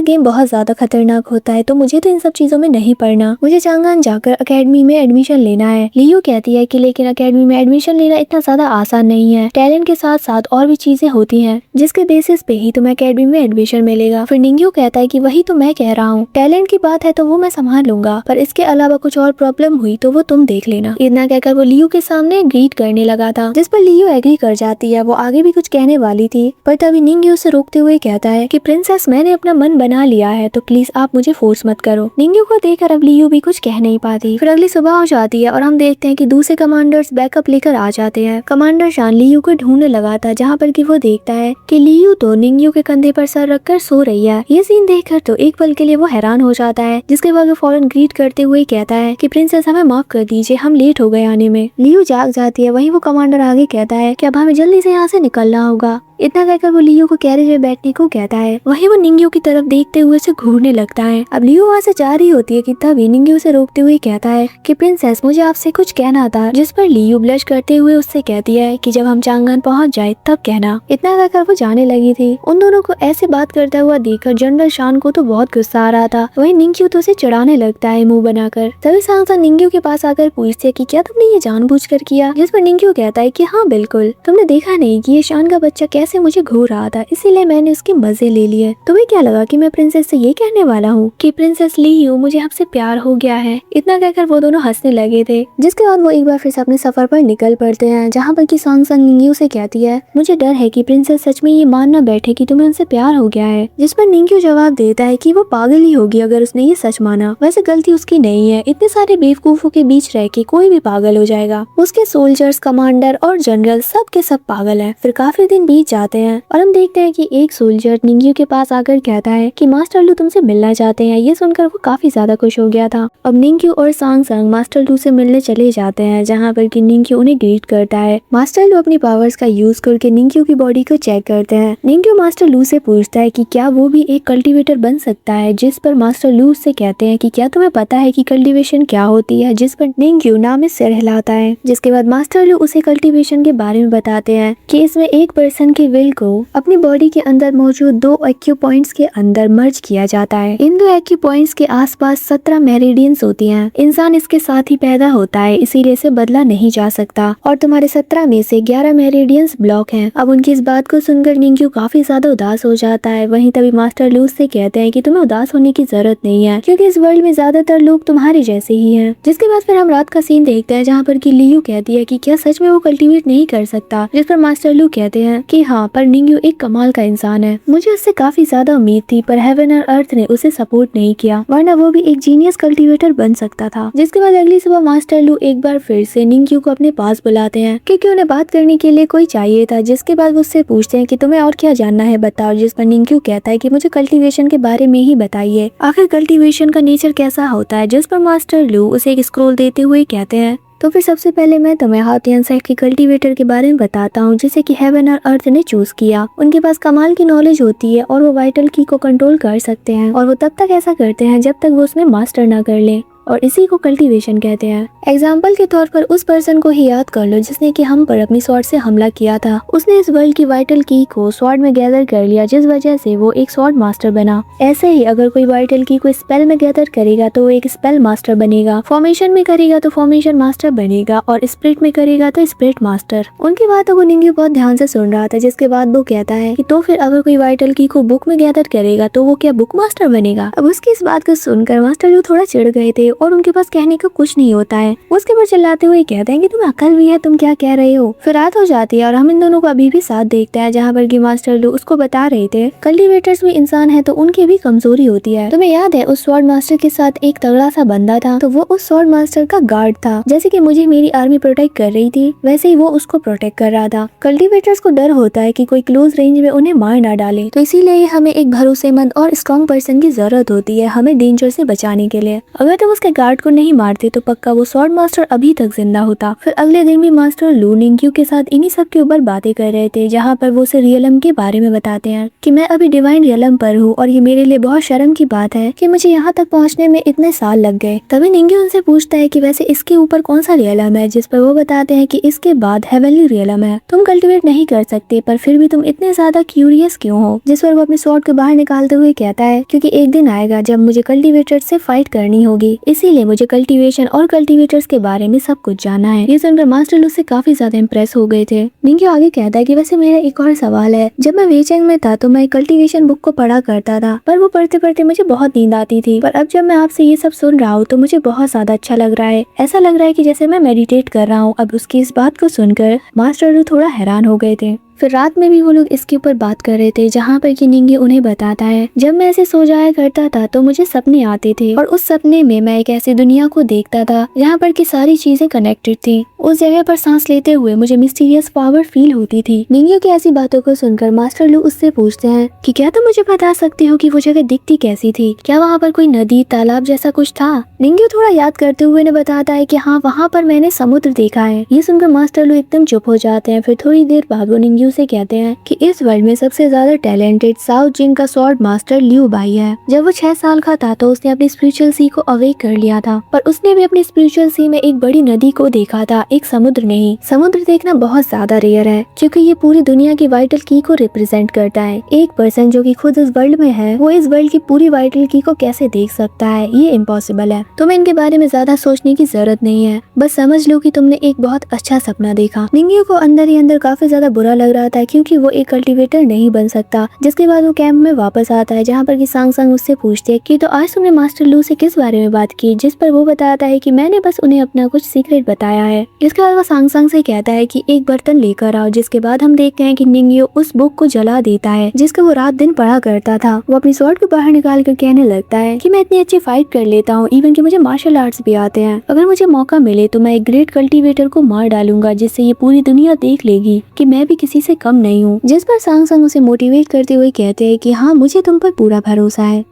गेम बहुत ज्यादा खतरनाक होता है, तो मुझे तो इन सब चीजों में नहीं पड़ना, मुझे चांगान जाकर अकेडमी में एडमिशन लेना है। लियू कहती है कि लेकिन अकेडमी में एडमिशन लेना इतना ज्यादा आसान नहीं है, टैलेंट के साथ साथ और भी चीजें होती हैं जिसके बेसिस पे ही तुम्हें अकेडमी में एडमिशन मिलेगा। फिर निंगयू कहता है कि वही तो मैं कह रहा हूँ, टैलेंट की बात है तो वो मैं संभाल लूंगा, पर इसके अलावा कुछ और प्रॉब्लम हुई तो वो तुम देख लेना। इतना कहकर वो लियू के सामने ग्रीट करने लगा था, जिस पर लियू एग्री कर जाती है। वो आगे भी कुछ कहने वाली थी पर तभी निंगयू उसे रोकते हुए कहता है कि प्रिंसेस मैंने अपना मन बना लिया है तो प्लीज आप मुझे फोर्स मत करो। निंगयू को देखकर अब लियू भी कुछ कह नहीं पाती। फिर अगली सुबह हो जाती है और हम देखते हैं कि दूसरे कमांडर्स बैकअप लेकर आ जाते हैं। कमांडर शान लियू को ढूंढने लगा था, जहाँ पर कि वो देखता है कि लियू तो निंगयू के कंधे पर सर रखकर सो रही है। ये सीन देखकर तो एक पल के लिए वो हैरान हो जाता है, जिसके बाद वो फौरन ग्रीट करते हुए कहता है कि प्रिंसेस हमें माफ कर दीजिए, हम लेट हो गए आने में। लियू जाग जाती है। वहीं वो कमांडर आगे कहता है कि अब हमें जल्दी से यहाँ से निकलना होगा। इतना कहकर वो लियू को कैरेज में बैठने को कहता है। वहीं वो निंगयू की तरफ देखते हुए उसे घूरने लगता है। अब लियू वहाँ से जा रही होती है कि तभी निंगयू उसे रोकते हुए कहता है कि प्रिंसेस मुझे आपसे कुछ कहना था। जिस पर लियू ब्लश करते हुए उससे कहती है कि जब हम चांगान पहुँच जाए तब कहना। इतना कहकर वो जाने लगी थी। उन दोनों को ऐसे बात करता हुआ देखकर जनरल शान को तो बहुत गुस्सा आ रहा था। वहीं निंगयू तो उसे चिढ़ाने लगता है मुंह बनाकर। तभी सांग निंगयू के पास आकर पूछती है कि क्या तुमने ये जानबूझकर किया। जिस पर निंगयू कहता है कि हाँ बिल्कुल, तुमने देखा नहीं कि ये शान का बच्चा कैसे मुझे घूर रहा था, इसीलिए मैंने उसके मजे ले लिए। तुम्हें क्या लगा कि मैं प्रिंसेस से ये कहने वाला हूँ कि प्रिंसेस लियू मुझे आपसे प्यार हो गया है। इतना कहकर वो दोनों हंसने लगे थे। जिसके बाद वो एक बार फिर से अपने सफर पर निकल पड़ते हैं, जहाँ पर कि सांग निंगयू से कहती है मुझे डर है कि प्रिंसेस सच में ये मान न बैठे कि तुम्हें उनसे प्यार हो गया है। जिस पर निंगयू जवाब देता है कि वो पागल ही होगी अगर उसने ये सच माना, वैसे गलती उसकी नहीं है, इतने सारे बेवकूफों के बीच रह के कोई भी पागल हो जाएगा। उसके सोल्जर्स, कमांडर और जनरल सब के सब पागल है। फिर काफी दिन बीत जाते हैं और हम देखते हैं कि एक सोल्जर निंगयू के पास आकर कहता है कि मास्टर लू तुमसे मिलना चाहते हैं। ये सुनकर वो काफी ज्यादा खुश हो गया था। अब निंगयू और सांग मास्टर लू से मिलने चले जाते हैं, जहाँ पर कि निंगयू उन्हें ग्रीट करता है। मास्टर लू अपनी पावर्स का यूज करके निंगयू की बॉडी को चेक करते हैं। निंगयू मास्टर लू से पूछता है कि क्या वो भी एक कल्टीवेटर बन सकता है। जिस पर मास्टर लू से कहते हैं कि क्या तुम्हें पता है कि कल्टीवेशन क्या होती है। जिस पर निंगयू ना में सिर हिलाता है। जिसके बाद मास्टर लू उसे कल्टीवेशन के बारे में बताते हैं कि इसमें एक पर्सन की विल को अपनी बॉडी के अंदर मौजूद 2 एक्यू पॉइंट्स के अंदर मर्ज किया जाता है। इन 2 एक्यू पॉइंट्स के आसपास 17 मेरिडियंस होती हैं। इंसान इसके साथ ही पैदा होता है, इसीलिए इसे बदला नहीं जा सकता और तुम्हारे 17 में से 11 मेरिडियंस ब्लॉक हैं। अब उनकी इस बात को सुनकर निंगयू काफी ज्यादा उदास हो जाता है। वहीं तभी मास्टर लू से कहते हैं कि तुम्हें उदास होने की जरूरत नहीं है, क्योंकि इस वर्ल्ड में ज्यादातर लोग तुम्हारे जैसे ही हैं। जिसके बाद फिर हम रात का सीन देखते हैं, जहाँ पर कि लियू कहती है कि क्या सच में वो कल्टीवेट नहीं कर सकता। जिस पर मास्टर लू कहते हैं कि हाँ, पर निंगयू एक कमाल का इंसान है, मुझे उससे काफी ज्यादा उम्मीद थी, पर हेवन और अर्थ ने उसे सपोर्ट नहीं किया, वरना वो भी एक जीनियस कल्टीवेटर बन सकता था। जिसके बाद अगली सुबह मास्टर लू एक बार फिर से निंगयू को अपने पास बुलाते हैं, क्योंकि उन्हें बात करने के लिए कोई चाहिए था। जिसके बाद वो उससे पूछते हैं कि तुम्हें और क्या जानना है बताओ। जिस पर निंगयू कहता है कि मुझे कल्टीवेशन के बारे में ही बताइए, आखिर कल्टीवेशन का नेचर कैसा होता है। जिस पर मास्टर लू उसे एक स्क्रोल देते हुए कहते हैं तो फिर सबसे पहले मैं तुम्हें हाथियन साइड के कल्टीवेटर के बारे में बताता हूँ, जिसे कि हेवन और अर्थ ने चूज किया। उनके पास कमाल की नॉलेज होती है और वो वाइटल की को कंट्रोल कर सकते हैं, और वो तब तक ऐसा करते हैं जब तक वो उसमें मास्टर ना कर ले। और इसी को कल्टीवेशन कहते हैं। एग्जाम्पल के तौर पर उस पर्सन को ही याद कर लो जिसने कि हम पर अपनी स्वॉर्ड से हमला किया था। उसने इस वर्ल्ड की वाइटल की को स्वॉर्ड में गैदर कर लिया, जिस वजह से वो एक स्वॉर्ड मास्टर बना। ऐसे ही अगर कोई वाइटल की को स्पेल में गैदर करेगा तो वो एक स्पेल मास्टर बनेगा, फॉर्मेशन में करेगा तो फॉर्मेशन मास्टर बनेगा, और स्पिरिट में करेगा तो स्पिरिट मास्टर। उनकी बातों को निंग्यू बहुत ध्यान से सुन रहा था, जिसके बाद वो कहता है कि तो फिर अगर कोई वाइटल की को बुक में गैदर करेगा तो वो क्या बुक मास्टर बनेगा। अब उसकी इस बात को सुनकर मास्टर लू थोड़ा चिढ़ गए थे और उनके पास कहने को कुछ नहीं होता है। उसके ऊपर चिल्लाते हुए कहते हैं कि तुम्हें अकल भी है, तुम क्या कह रहे हो। फिर रात हो जाती है और हम इन दोनों को अभी भी साथ देखते हैं, जहाँ पर कि मास्टर लू उसको बता रहे थे कल्टीवेटर्स भी इंसान है तो उनकी भी कमजोरी होती है। तुम्हें याद है उस स्वॉर्ड मास्टर के साथ एक तगड़ा सा बंदा था, तो वो उस स्वॉर्ड मास्टर का गार्ड था। जैसे कि मुझे मेरी आर्मी प्रोटेक्ट कर रही थी, वैसे ही वो उसको प्रोटेक्ट कर रहा था। कल्टीवेटर्स को डर होता है कि कोई क्लोज रेंज में उन्हें मार ना डाले, तो इसीलिए हमें एक भरोसेमंद और स्ट्रॉन्ग पर्सन की जरूरत होती है हमें डेंजर से बचाने के लिए। अगर तुम उसके गार्ड को नहीं मारते तो पक्का वो स्वॉर्ड मास्टर अभी तक जिंदा होता। फिर अगले दिन भी मास्टर लू निंग्यू के साथ इन्हीं सब के ऊपर बातें कर रहे थे, जहाँ पर वो उसे रियलम के बारे में बताते हैं कि मैं अभी डिवाइन रियलम पर हूँ और ये मेरे लिए बहुत शर्म की बात है कि मुझे यहाँ तक पहुँचने में इतने साल लग गए। तभी निंग्यू उनसे पूछता है कि वैसे इसके ऊपर कौन सा रियलम है, जिस पर वो बताते हैं कि इसके बाद हेवनली रियलम है। तुम कल्टिवेट नहीं कर सकते पर फिर भी तुम इतने ज्यादा क्यूरियस क्यों हो। जिस पर वो अपने स्वॉर्ड को बाहर निकालते हुए कहता है क्योंकि एक दिन आएगा जब मुझे कल्टीवेटर से फाइट करनी होगी, इसीलिए मुझे कल्टीवेशन और कल्टीवेटर्स के बारे में सब कुछ जानना है। ये सुनकर मास्टर लू से काफी ज्यादा इम्प्रेस हो गए थे। निंग्यू आगे कहता है कि वैसे मेरा एक और सवाल है, जब मैं वेचेंग में था तो मैं कल्टीवेशन बुक को पढ़ा करता था, पर वो पढ़ते पढ़ते मुझे बहुत नींद आती थी। पर अब जब मैं आपसे ये सब सुन रहा हूँ तो मुझे बहुत ज्यादा अच्छा लग रहा है। ऐसा लग रहा है कि जैसे मैं मेडिटेट कर रहा हूँ। अब उसकी इस बात को सुनकर मास्टर लू थोड़ा हैरान हो गए थे। फिर रात में भी वो लोग इसके ऊपर बात कर रहे थे, जहाँ पर कि निंग्यू उन्हें बताता है जब मैं ऐसे सो जाया करता था तो मुझे सपने आते थे और उस सपने में मैं एक ऐसी दुनिया को देखता था जहाँ पर कि सारी चीजें कनेक्टेड थी। उस जगह पर सांस लेते हुए मुझे मिस्टीरियस पावर फील होती थी। निंग्यू की ऐसी बातों को सुनकर मास्टर लू उससे पूछते हैं कि क्या तुम मुझे बता सकते हो कि वो जगह दिखती कैसी थी, क्या वहाँ पर कोई नदी तालाब जैसा कुछ था। निंग्यू थोड़ा याद करते हुए ने बताता है कि हाँ वहाँ पर मैंने समुद्र देखा है। ये सुनकर मास्टर लू एकदम चुप हो जाते हैं। फिर थोड़ी देर बाद वो निंग्यू से कहते हैं कि इस वर्ल्ड में सबसे ज्यादा टैलेंटेड साउथ जिंग का स्वॉर्ड मास्टर लियू बाई है। जब वो 6 साल का था तो उसने अपनी स्पिरिचुअल सी को अवेक कर लिया था, पर उसने भी अपनी स्पिरिचुअल सी में एक बड़ी नदी को देखा था, एक समुद्र नहीं। समुद्र देखना बहुत ज्यादा रेयर है क्योंकि ये पूरी दुनिया की वाइटल की को रिप्रेजेंट करता है। एक पर्सन जो कि खुद इस वर्ल्ड में है वो इस वर्ल्ड की पूरी वाइटल की को कैसे देख सकता है, ये इम्पॉसिबल है। तुम्हें इनके बारे में ज्यादा सोचने की जरूरत नहीं है, बस समझ लो कि तुमने एक बहुत अच्छा सपना देखा। निंग्यू को अंदर ही अंदर काफी ज्यादा बुरा लग रहा था क्योंकि वो एक कल्टीवेटर नहीं बन सकता। जिसके बाद वो कैंप में वापस आता है, जहाँ पर कि सांग सांग उससे पूछते हैं कि तो आज तुमने मास्टर लू से किस बारे में बात की, जिस पर वो बताता है कि मैंने बस उन्हें अपना कुछ सीक्रेट बताया है। इसके बाद वो सांग सांग से कहता है कि एक बर्तन लेकर आओ। जिसके बाद हम देखते हैं कि निंग्यू उस बुक को जला देता है जिसको वो रात दिन पढ़ा करता था। वो अपनी स्वॉर्ड को बाहर निकाल कर कहने लगता है कि मैं इतनी अच्छी फाइट कर लेता हूँ, इवन कि मुझे मार्शल आर्ट्स भी आते हैं। अगर मुझे मौका मिले तो मैं एक ग्रेट कल्टीवेटर को मार डालूंगा, जिससे ये पूरी दुनिया देख लेगी कि मैं भी किसी से कम नहीं हूँ। जिस पर सांग सांग उसे मोटिवेट करते हुए कहते हैं कि हाँ मुझे तुम पर पूरा भरोसा है।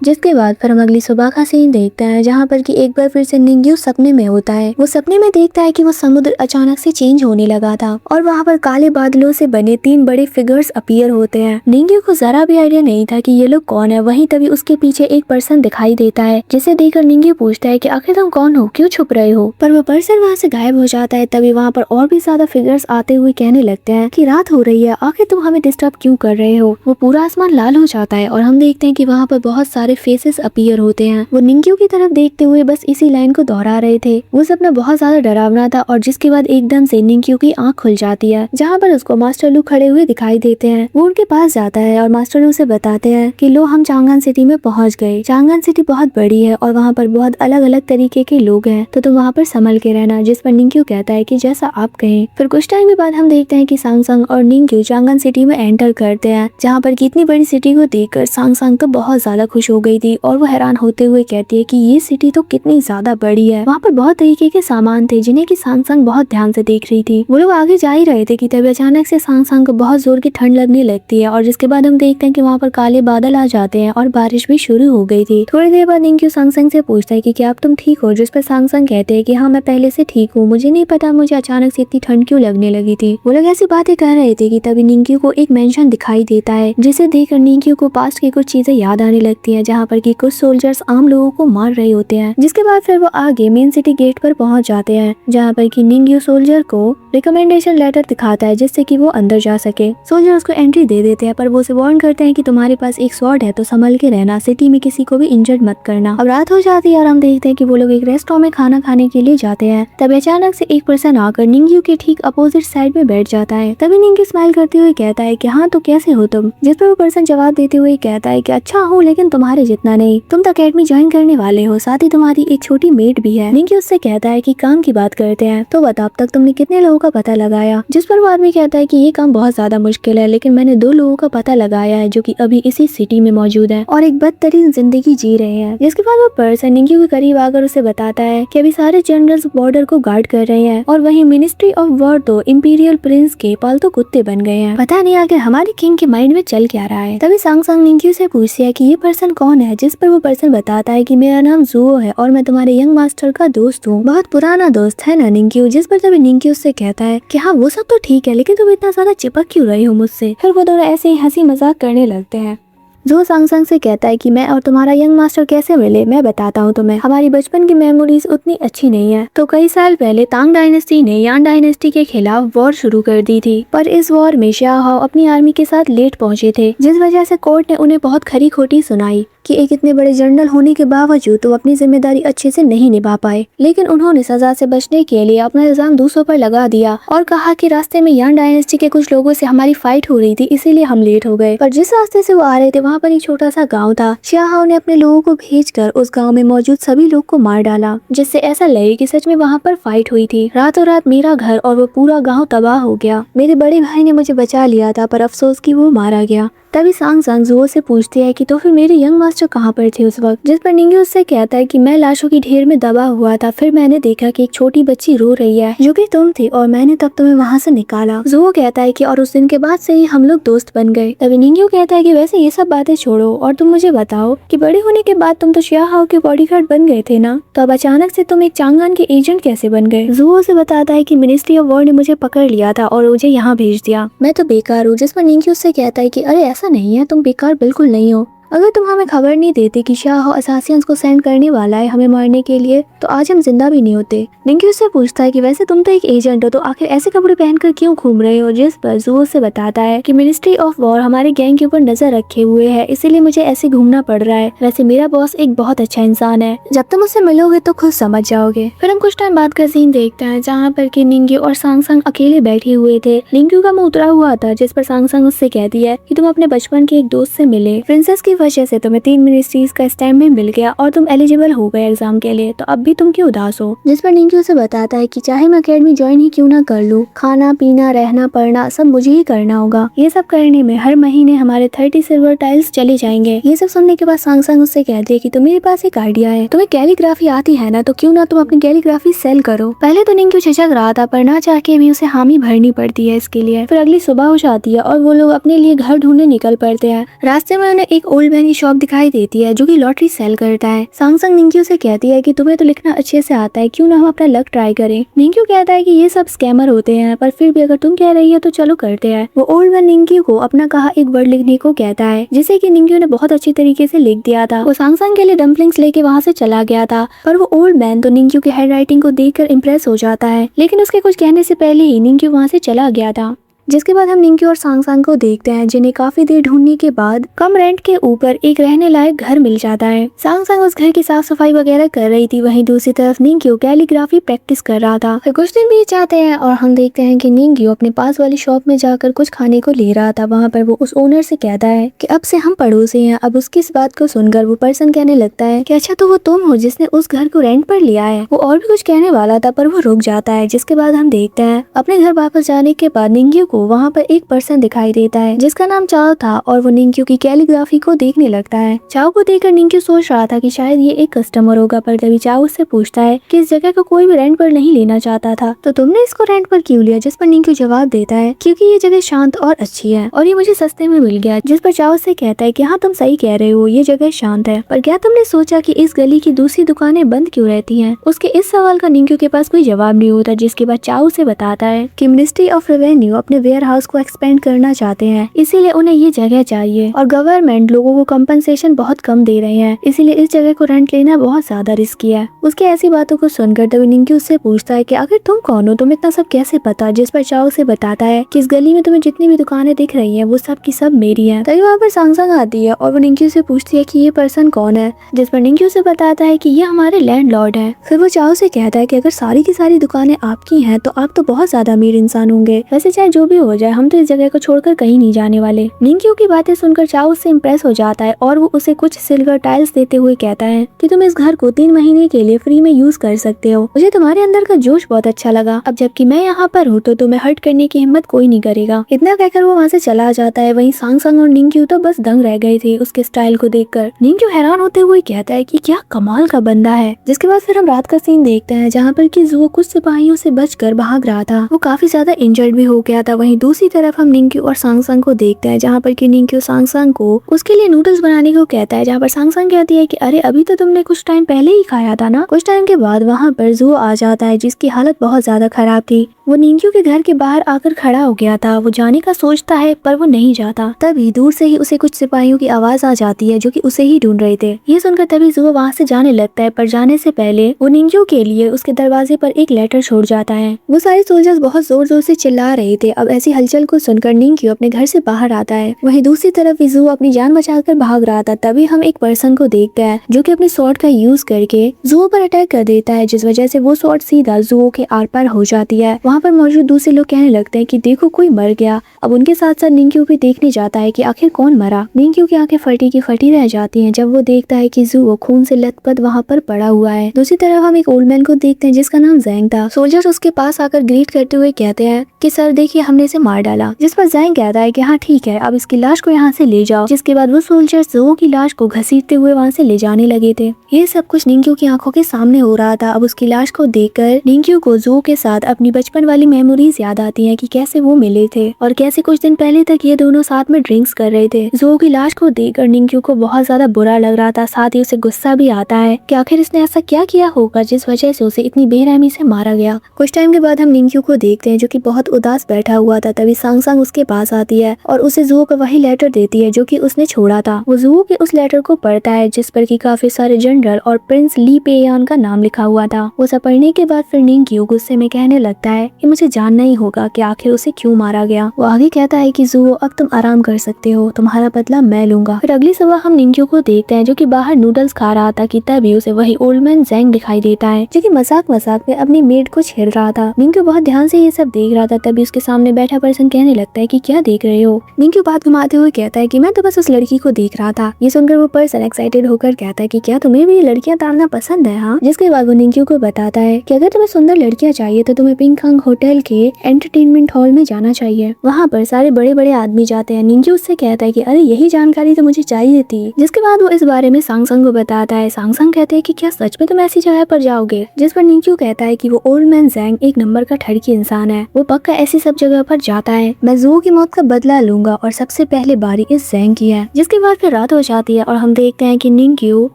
जिसके बाद फिर हम अगली सुबह का सीन देखते हैं, जहाँ पर कि एक बार फिर से निंग्यू सपने में होता है। वो सपने में देखता है कि वो समुद्र अचानक से चेंज होने लगा था और वहाँ पर काले बादलों से बने 3 बड़े फिगर्स अपीयर होते हैं। निंग्यू को जरा भी आइडिया नहीं था कि ये लोग कौन है। वहीं तभी उसके पीछे एक पर्सन दिखाई देता है, जिसे देखकर निंग्यू पूछता है कि आखिर तुम कौन हो, क्यों छुप रहे हो। पर वो पर्सन वहाँ से गायब हो जाता है। तभी वहाँ पर और भी ज्यादा फिगर्स आते हुए कहने लगते हैं कि रात हो रही है, आखिर तुम हमें डिस्टर्ब क्यों कर रहे हो। वो पूरा आसमान लाल हो जाता है और हम देखते हैं कि वहाँ पर बहुत सारे फेसेस अपीयर होते हैं। वो निंग्यू की तरफ देखते हुए बस इसी लाइन को दोहरा रहे थे। वो सपना बहुत ज्यादा डरावना था और जिसके बाद एकदम से निंग्यू की आंख खुल जाती है, जहाँ पर उसको मास्टर लू खड़े हुए दिखाई देते हैं। वो उनके पास जाता है और मास्टर लू से बताते हैं कि लो हम चांगन सिटी में पहुंच गए। चांगन सिटी बहुत बड़ी है और वहाँ पर बहुत अलग अलग तरीके के लोग हैं, तो तुम वहाँ पर संभल के रहना। जिस पर निंग्यू कहता है कि जैसा आप कहें। फिर कुछ टाइम के बाद हम देखते हैं कि सांग सांग और निंग्यू चांगन सिटी में एंटर करते हैं, जहाँ पर इतनी बड़ी सिटी को देखकर सांग सांग तो बहुत ज्यादा खुश हो गई थी और वो हैरान होते हुए कहती है कि ये सिटी तो कितनी ज्यादा बड़ी है। वहाँ पर बहुत तरीके के सामान थे जिन्हें कि सांग सांग बहुत ध्यान से देख रही थी। वो लोग आगे जा ही रहे थे कि तभी अचानक से सांग सांग को बहुत जोर की ठंड लगने लगती है और जिसके बाद हम देखते हैं कि वहाँ पर काले बादल आ जाते हैं और बारिश भी शुरू हो गई थी। थोड़ी देर बाद निंग्यू सांग सांग से पूछता है कि क्या आप तुम ठीक हो, जिस पर सांग सांग कहते हैं कि हाँ मैं पहले से ठीक हूँ, मुझे नहीं पता मुझे अचानक से इतनी ठंड क्यों लगने लगी थी। वो लोग ऐसी बातें कर रहे थे कि तभी निंग्यू को एक मेंशन दिखाई देता है, जिसे देखकर निंग्यू को पास्ट की कुछ चीजें याद आने लगती है, जहाँ पर कि कुछ सोल्जर्स आम लोगों को मार रहे होते हैं। जिसके बाद फिर वो आगे मेन सिटी गेट पर पहुंच जाते हैं, जहाँ पर कि निंग्यू सोल्जर को रिकमेंडेशन लेटर दिखाता है जिससे कि वो अंदर जा सके। सोल्जर उसको एंट्री दे देते हैं, पर वो उसे वार्न करते हैं कि तुम्हारे पास एक स्वॉर्ड है तो संभल के रहना, सिटी में किसी को भी इंजर्ड मत करना। अब रात हो जाती है और हम देखते हैं कि वो लोग एक रेस्टोरेंट में खाना खाने के लिए जाते हैं। तब अचानक से एक पर्सन आकर निंग्यू के ठीक अपोजिट साइड में बैठ जाता है। तभी निंग्यू स्माइल करते हुए कहता है कि हाँ तो कैसे हो तुम, जिस पर वो पर्सन जवाब देते हुए कहता है कि अच्छा हूँ लेकिन तुम्हारे जितना नहीं, तुम तो अकेडमी ज्वाइन करने वाले हो, साथ ही तुम्हारी एक छोटी मेट भी है। निंग्यू उससे कहता है कि काम की बात करते हैं, तो बता अब तक तुमने कितने लोगों का पता लगाया। जिस पर वो आदमी कहता है कि ये काम बहुत ज्यादा मुश्किल है, लेकिन मैंने 2 लोगों का पता लगाया है जो कि अभी इसी सिटी में मौजूद है और एक बदतरीन जिंदगी जी रहे हैं। जिसके बाद वो पर्सन निंग्यू के करीब आकर उसे बताता है कि अभी सारे जनरल्स बॉर्डर को गार्ड कर रहे हैं और वहीं मिनिस्ट्री ऑफ वॉर तो इंपीरियल प्रिंस के पालतू कुत्ते बन गए हैं। पता नहीं आगे हमारे किंग के माइंड में चल क्या रहा है। तभी सांग सांग निंग्यू से पूछती है कि ये पर्सन कौन है, जिस पर वो पर्सन बताता है कि मेरा नाम जुओ है और मैं तुम्हारे यंग मास्टर का दोस्त हूँ, बहुत पुराना दोस्त है ना निंग्यू। जिस पर तभी निंग्यू उससे कहता है कि हाँ वो सब तो ठीक है, लेकिन तुम इतना ज्यादा चिपक क्यों रही हो मुझसे। फिर वो दोनों ऐसे ही हंसी मजाक करने लगते हैं। जो सांग सांग से कहता है कि मैं और तुम्हारा यंग मास्टर कैसे मिले, मैं बताता हूँ तुम्हें। हमारी बचपन की मेमोरीज उतनी अच्छी नहीं है। तो कई साल पहले तांग डायनेस्टी ने यान डायनेस्टी के खिलाफ वॉर शुरू कर दी थी, पर इस वॉर में शाह अपनी आर्मी के साथ लेट पहुंचे थे, जिस वजह से कोर्ट ने उन्हें बहुत खरी खोटी सुनाई कि एक इतने बड़े जनरल होने के बावजूद वो अपनी जिम्मेदारी अच्छे से नहीं निभा पाए। लेकिन उन्होंने सजा से बचने के लिए अपना इल्जाम दूसरों पर लगा दिया और कहा कि रास्ते में यान डायनेस्टी के कुछ लोगों से हमारी फाइट हो रही थी, इसीलिए हम लेट हो गए। पर जिस रास्ते से वो आ रहे थे वहाँ पर एक छोटा सा गाँव था। शाह ने अपने लोगों को भेजकर उस गाँव में मौजूद सभी लोग को मार डाला, जिससे ऐसा लगे कि सच में वहाँ पर फाइट हुई थी। रातों रात मेरा घर और वो पूरा गाँव तबाह हो गया। मेरे बड़े भाई ने मुझे बचा लिया था, पर अफसोस कि वो मारा गया। तभी सांग सांग जुओ से पूछती है कि तो फिर मेरे यंग मास्टर कहाँ पर थे उस वक्त। जिस पर निंग्यू उससे कहता है कि मैं लाशों की ढेर में दबा हुआ था, फिर मैंने देखा कि एक छोटी बच्ची रो रही है जो कि तुम थी और मैंने तब तुम्हें वहाँ से निकाला। जुओ कहता है कि और उस दिन के बाद से ही हम लोग दोस्त बन गए। तभी निंग्यू कहता है कि वैसे ये सब बातें छोड़ो और तुम मुझे बताओ कि बड़े होने के बाद तुम तो शाह के बॉडीगार्ड बन गए थे ना, तो अब अचानक से तुम एक चांगान के एजेंट कैसे बन गए। जुओ से बताता है कि मिनिस्ट्री ऑफ वॉर ने मुझे पकड़ लिया था और मुझे यहाँ भेज दिया, मैं तो बेकार हूँ। जिस पर निंग्यू उससे कहता है कि अरे ऐसा नहीं है, तुम बेकार बिल्कुल नहीं हो। अगर तुम हमें खबर नहीं देते कि शाह असासियंस को सेंड करने वाला है हमें मारने के लिए, तो आज हम जिंदा भी नहीं होते। निंग्यू से पूछता है कि वैसे तुम तो एक एजेंट हो, तो आखिर ऐसे कपड़े पहनकर क्यों घूम रहे हो। जिस पर जुओ से बताता है कि मिनिस्ट्री ऑफ वॉर हमारे गैंग के ऊपर नजर रखे हुए है, इसीलिए मुझे ऐसे घूमना पड़ रहा है। वैसे मेरा बॉस एक बहुत अच्छा इंसान है, जब तुम उससे मिलोगे तो खुद समझ जाओगे। फिर हम कुछ टाइम बाद का सीन देखते हैं जहाँ पर कि निंग्यू और सांग सांग अकेले बैठे हुए थे। निंग्यू का मुंह उतरा हुआ था, जिस पर सांग सांग उससे कहती है कि तुम अपने बचपन के एक दोस्त से मिले, प्रिंसेस की वजह से तुम्हें 3 मिनिस्ट्रीज का स्टैम्प भी मिल गया और तुम एलिजिबल हो गए एग्जाम के लिए, तो अब भी तुम क्यों उदास हो। जिस पर निंग्यू से बताता है कि चाहे मैं अकेडमी ज्वाइन ही क्यों ना कर लूं, खाना पीना रहना पढ़ना सब मुझे ही करना होगा। ये सब करने में हर महीने हमारे 30 सिल्वर टाइल्स चले जाएंगे। ये सब सुनने के बाद सांग सांग उससे कहती है कि तो मेरे पास एक आइडिया है, तुम्हें कैलीग्राफी आती है ना, तो क्यों ना तुम अपनी कैलीग्राफी सेल करो। पहले तो निंग्यू झिझक रहा था, पर ना चाह के भी उसे हामी भरनी पड़ती है इसके लिए। फिर अगली सुबह हो जाती है और वो लोग अपने लिए घर ढूंढने निकल पड़ते हैं। रास्ते में उन्हें एक ओल्ड मैन की शॉप दिखाई देती है जो कि लॉटरी सेल करता है। सांग सांग निंग्यू से कहती है कि तुम्हें तो लिखना अच्छे से आता है, क्यों ना हम अपना लक ट्राई करें। निंग्यू कहता है कि ये सब स्कैमर होते हैं, पर फिर भी अगर तुम कह रही है तो चलो करते हैं। वो ओल्ड मैन निंग्यू को अपना कहा एक वर्ड लिखने को कहता है, जिसे कि निंग्यू ने बहुत अच्छी तरीके से लिख दिया था। वो सांग सांग के लिए डम्पलिंग्स लेके वहाँ से चला गया था, पर वो ओल्ड मैन तो निंग्यू के हैंड राइटिंग को देखकर इम्प्रेस हो जाता है, लेकिन उसके कुछ कहने से पहले ही निंग्यू वहाँ से चला गया था। जिसके बाद हम निंग्यू और सांग सांग को देखते हैं, जिन्हें काफी देर ढूंढने के बाद कम रेंट के ऊपर एक रहने लायक घर मिल जाता है। सांग सांग उस घर की साफ सफाई वगैरह कर रही थी, वहीं दूसरी तरफ निंग्यू कैलीग्राफी प्रैक्टिस कर रहा था। फिर कुछ दिन बीत जाते हैं और हम देखते हैं कि निंग्यू अपने पास वाली शॉप में जाकर कुछ खाने को ले रहा था। वहाँ पर वो उस ओनर से कहता है कि अब से हम पड़ोसी हैं। अब उसकी इस बात को सुनकर वो पर्सन कहने लगता है कि अच्छा तो वो तुम हो जिसने उस घर को रेंट पर लिया है। वो और भी कुछ कहने वाला था, पर वो रुक जाता है। जिसके बाद हम देखते हैं अपने घर वापस जाने के बाद निंग्यू को वहाँ पर एक पर्सन दिखाई देता है जिसका नाम चाओ था, और वो निंग्यू की कैलीग्राफी को देखने लगता है। चाओ को देखकर निंग्यू सोच रहा था कि शायद ये एक कस्टमर होगा, पर तभी चाओ उससे पूछता है कि इस जगह को कोई भी रेंट पर नहीं लेना चाहता था, तो तुमने इसको रेंट पर क्यों लिया। जिस पर निंग्यू जवाब देता है क्योंकि ये जगह शांत और अच्छी है और ये मुझे सस्ते में मिल गया। जिस पर चाओ से कहता है कि हाँ तुम सही कह रहे हो, ये जगह शांत है, पर क्या तुमने सोचा कि इस गली की दूसरी दुकानें बंद क्यों रहती हैं। उसके इस सवाल का निंग्यू के पास कोई जवाब नहीं होता। जिसके बाद चाओ से बताता है कि मिनिस्ट्री ऑफ रेवेन्यू अपने वेयर हाउस को एक्सपेंड करना चाहते हैं, इसीलिए उन्हें ये जगह चाहिए और गवर्नमेंट लोगों को कंपनसेशन बहुत कम दे रहे हैं, इसीलिए इस जगह को रेंट लेना बहुत ज्यादा रिस्की है। उसके ऐसी बातों को सुनकर तभी निंग्यू उससे पूछता है कि आखिर तुम कौन हो, तुम इतना सब कैसे पता, जिस पर चाओ से बताता है कि इस गली में तुम्हें जितनी भी दुकानें दिख रही हैं वो सब की सब मेरी हैं। तभी वहाँ पर सांगसांग आती है और वो निंग्यू से पूछती है कि ये पर्सन कौन है, जिस पर निंग्यू से बताता है कि ये हमारे लैंडलॉर्ड हैं। फिर वो चाओ से कहता है कि अगर सारी की सारी दुकानें आपकी हैं तो आप तो बहुत ज्यादा अमीर इंसान होंगे, वैसे चाहे जो भी हो जाए हम तो इस जगह को छोड़कर कहीं नहीं जाने वाले। निंग्यू की बातें सुनकर चाओ उससे इम्प्रेस हो जाता है और वो उसे कुछ सिल्वर टाइल्स देते हुए कहता है कि तुम इस घर को 3 महीने के लिए फ्री में यूज कर सकते हो। मुझे तुम्हारे अंदर का जोश बहुत अच्छा लगा, अब जबकि मैं यहाँ पर हूँ तो तुम्हें हर्ट करने की हिम्मत कोई नहीं करेगा। इतना कहकर वो वहाँ से चला जाता है। वहीं सांगसांग और निंग्यू तो बस दंग रह गए थे उसके स्टाइल को देखकर। निंग्यू हैरान होते हुए कहता है कि क्या कमाल का बंदा है। जिसके बाद फिर हम रात का सीन देखते हैं जहाँ पर कि जुओ कुछ सिपाहियों से बचकर भाग रहा था, वो काफी ज्यादा इंजर्ड भी हो गया था। वहीं दूसरी तरफ हम निंग्यू और सांगसांग को देखते हैं जहाँ पर कि निंग्यू सांगसांग को उसके लिए नूडल्स बनाने को कहता है, जहाँ पर सांगसांग कहती है कि अरे अभी तो तुमने कुछ टाइम पहले ही खाया था ना। कुछ टाइम के बाद वहाँ पर जुओ आ जाता है जिसकी हालत बहुत ज्यादा खराब थी। वो निंग्यू के घर के बाहर आकर खड़ा हो गया था। वो जाने का सोचता है पर वो नहीं जाता। तभी दूर से ही उसे कुछ सिपाहियों की आवाज आ जाती है जो कि उसे ही ढूंढ रहे थे। ये सुनकर तभी जुओ वहाँ से जाने लगता है, पर जाने से पहले वो निंग्यू के लिए उसके दरवाजे पर एक लेटर छोड़ जाता है। वो सारे सोल्जर्स बहुत जोर जोर से चिल्ला रहे थे। अब ऐसी हलचल को सुनकर निंग्यू अपने घर से बाहर आता है। वहीं दूसरी तरफ जुओ अपनी जान बचाकर भाग रहा था। तभी हम एक पर्सन को देखते हैं जो कि अपनी स्वॉर्ड का यूज करके जुओ पर अटैक कर देता है, जिस वजह से वो स्वॉर्ड सीधा जुओ के आर पार हो जाती है। वहाँ पर मौजूद दूसरे लोग कहने लगते हैं कि देखो कोई मर गया। अब उनके साथ साथ निंग्यू भी देखने जाता है कि आखिर कौन मरा। निंग्यू की आंखें फटी की फटी रह जाती हैं जब वो देखता है कि जुओ खून से लथपथ वहाँ पर पड़ा हुआ है। दूसरी तरफ हम एक ओल्ड मैन को देखते हैं जिसका नाम जैंग था। सोल्जर्स उसके पास आकर ग्रीट करते हुए कहते हैं कि सर देखिए हमने इसे मार डाला, जिस पर जैंग कहता है कि हाँ ठीक है अब इसकी लाश को यहाँ से ले जाओ। जिसके बाद वो सोल्जर्स जुओ की लाश को घसीटते हुए वहाँ से ले जाने लगे थे। ये सब कुछ निंग्यू की आंखों के सामने हो रहा था। अब उसकी लाश को देखकर निंग्यू को जुओ के साथ अपनी बचपन वाली मेमोरीज याद आती हैं कि कैसे वो मिले थे और कैसे कुछ दिन पहले तक ये दोनों साथ में ड्रिंक्स कर रहे थे। जुओ की लाश को देखकर निंग्यू को बहुत ज्यादा बुरा लग रहा था, साथ ही उसे गुस्सा भी आता है कि आखिर इसने ऐसा क्या किया होगा जिस वजह से उसे इतनी बेरहमी से मारा गया। कुछ टाइम के बाद हम निंग्यू को देखते हैं जो कि बहुत उदास बैठा हुआ था। तभी सांगसांग उसके पास आती है और उसे जुओ का वही लेटर देती है जो कि उसने छोड़ा था। वो जुओ के उस लेटर को पढ़ता है जिस पर कि काफी सारे जनरल और प्रिंस ली पेयान का नाम लिखा हुआ था। वो सब पढ़ने के बाद फिर निंग्यू गुस्से में कहने लगता है कि मुझे जानना ही होगा कि आखिर उसे क्यों मारा गया। वो आगे कहता है कि जुओ अब तुम आराम कर सकते हो, तुम्हारा बदला मैं लूंगा। फिर अगली सुबह हम निंग्यू को देखते हैं जो कि बाहर नूडल्स खा रहा था कि तभी उसे वही ओल्ड मैन जैंग दिखाई देता है जो कि मजाक मजाक में अपनी मेड को छेड़ रहा था। निंग्यू बहुत ध्यान से ये सब देख रहा था। तभी उसके सामने बैठा पर्सन कहने लगता है कि क्या देख रहे हो। निंग्यू बात घुमाते हुए कहता है कि मैं तो बस उस लड़की को देख रहा था। ये सुनकर वो पर्सन एक्साइटेड होकर कहता है कि क्या तुम्हें भी लड़कियां ताड़ना पसंद है? हाँ। जिसके बाद वो निंग्यू को बताता है कि अगर तुम्हें सुंदर लड़कियां चाहिए तो तुम्हें पिंगकांग होटल के एंटरटेनमेंट हॉल में जाना चाहिए। वहाँ पर सारे बड़े बड़े आदमी जाते हैं। निंग्यू उससे कहता है कि अरे यही जानकारी तो मुझे चाहिए थी। जिसके बाद वो इस बारे में सांगसांग को बताता है। सांगसांग कहते हैं कि क्या सच में तुम ऐसी जगह पर जाओगे? जिस पर निंग्यू कहता है कि वो ओल्ड मैन जैंग एक नंबर का ठड़की इंसान है, वो पक्का ऐसी सब जगह पर जाता है। मैं जुओ की मौत का बदला लूंगा और सबसे पहले बारी इस जैंग की है। जिसके बाद फिर रात हो जाती है और हम देखते हैं कि निंग्यू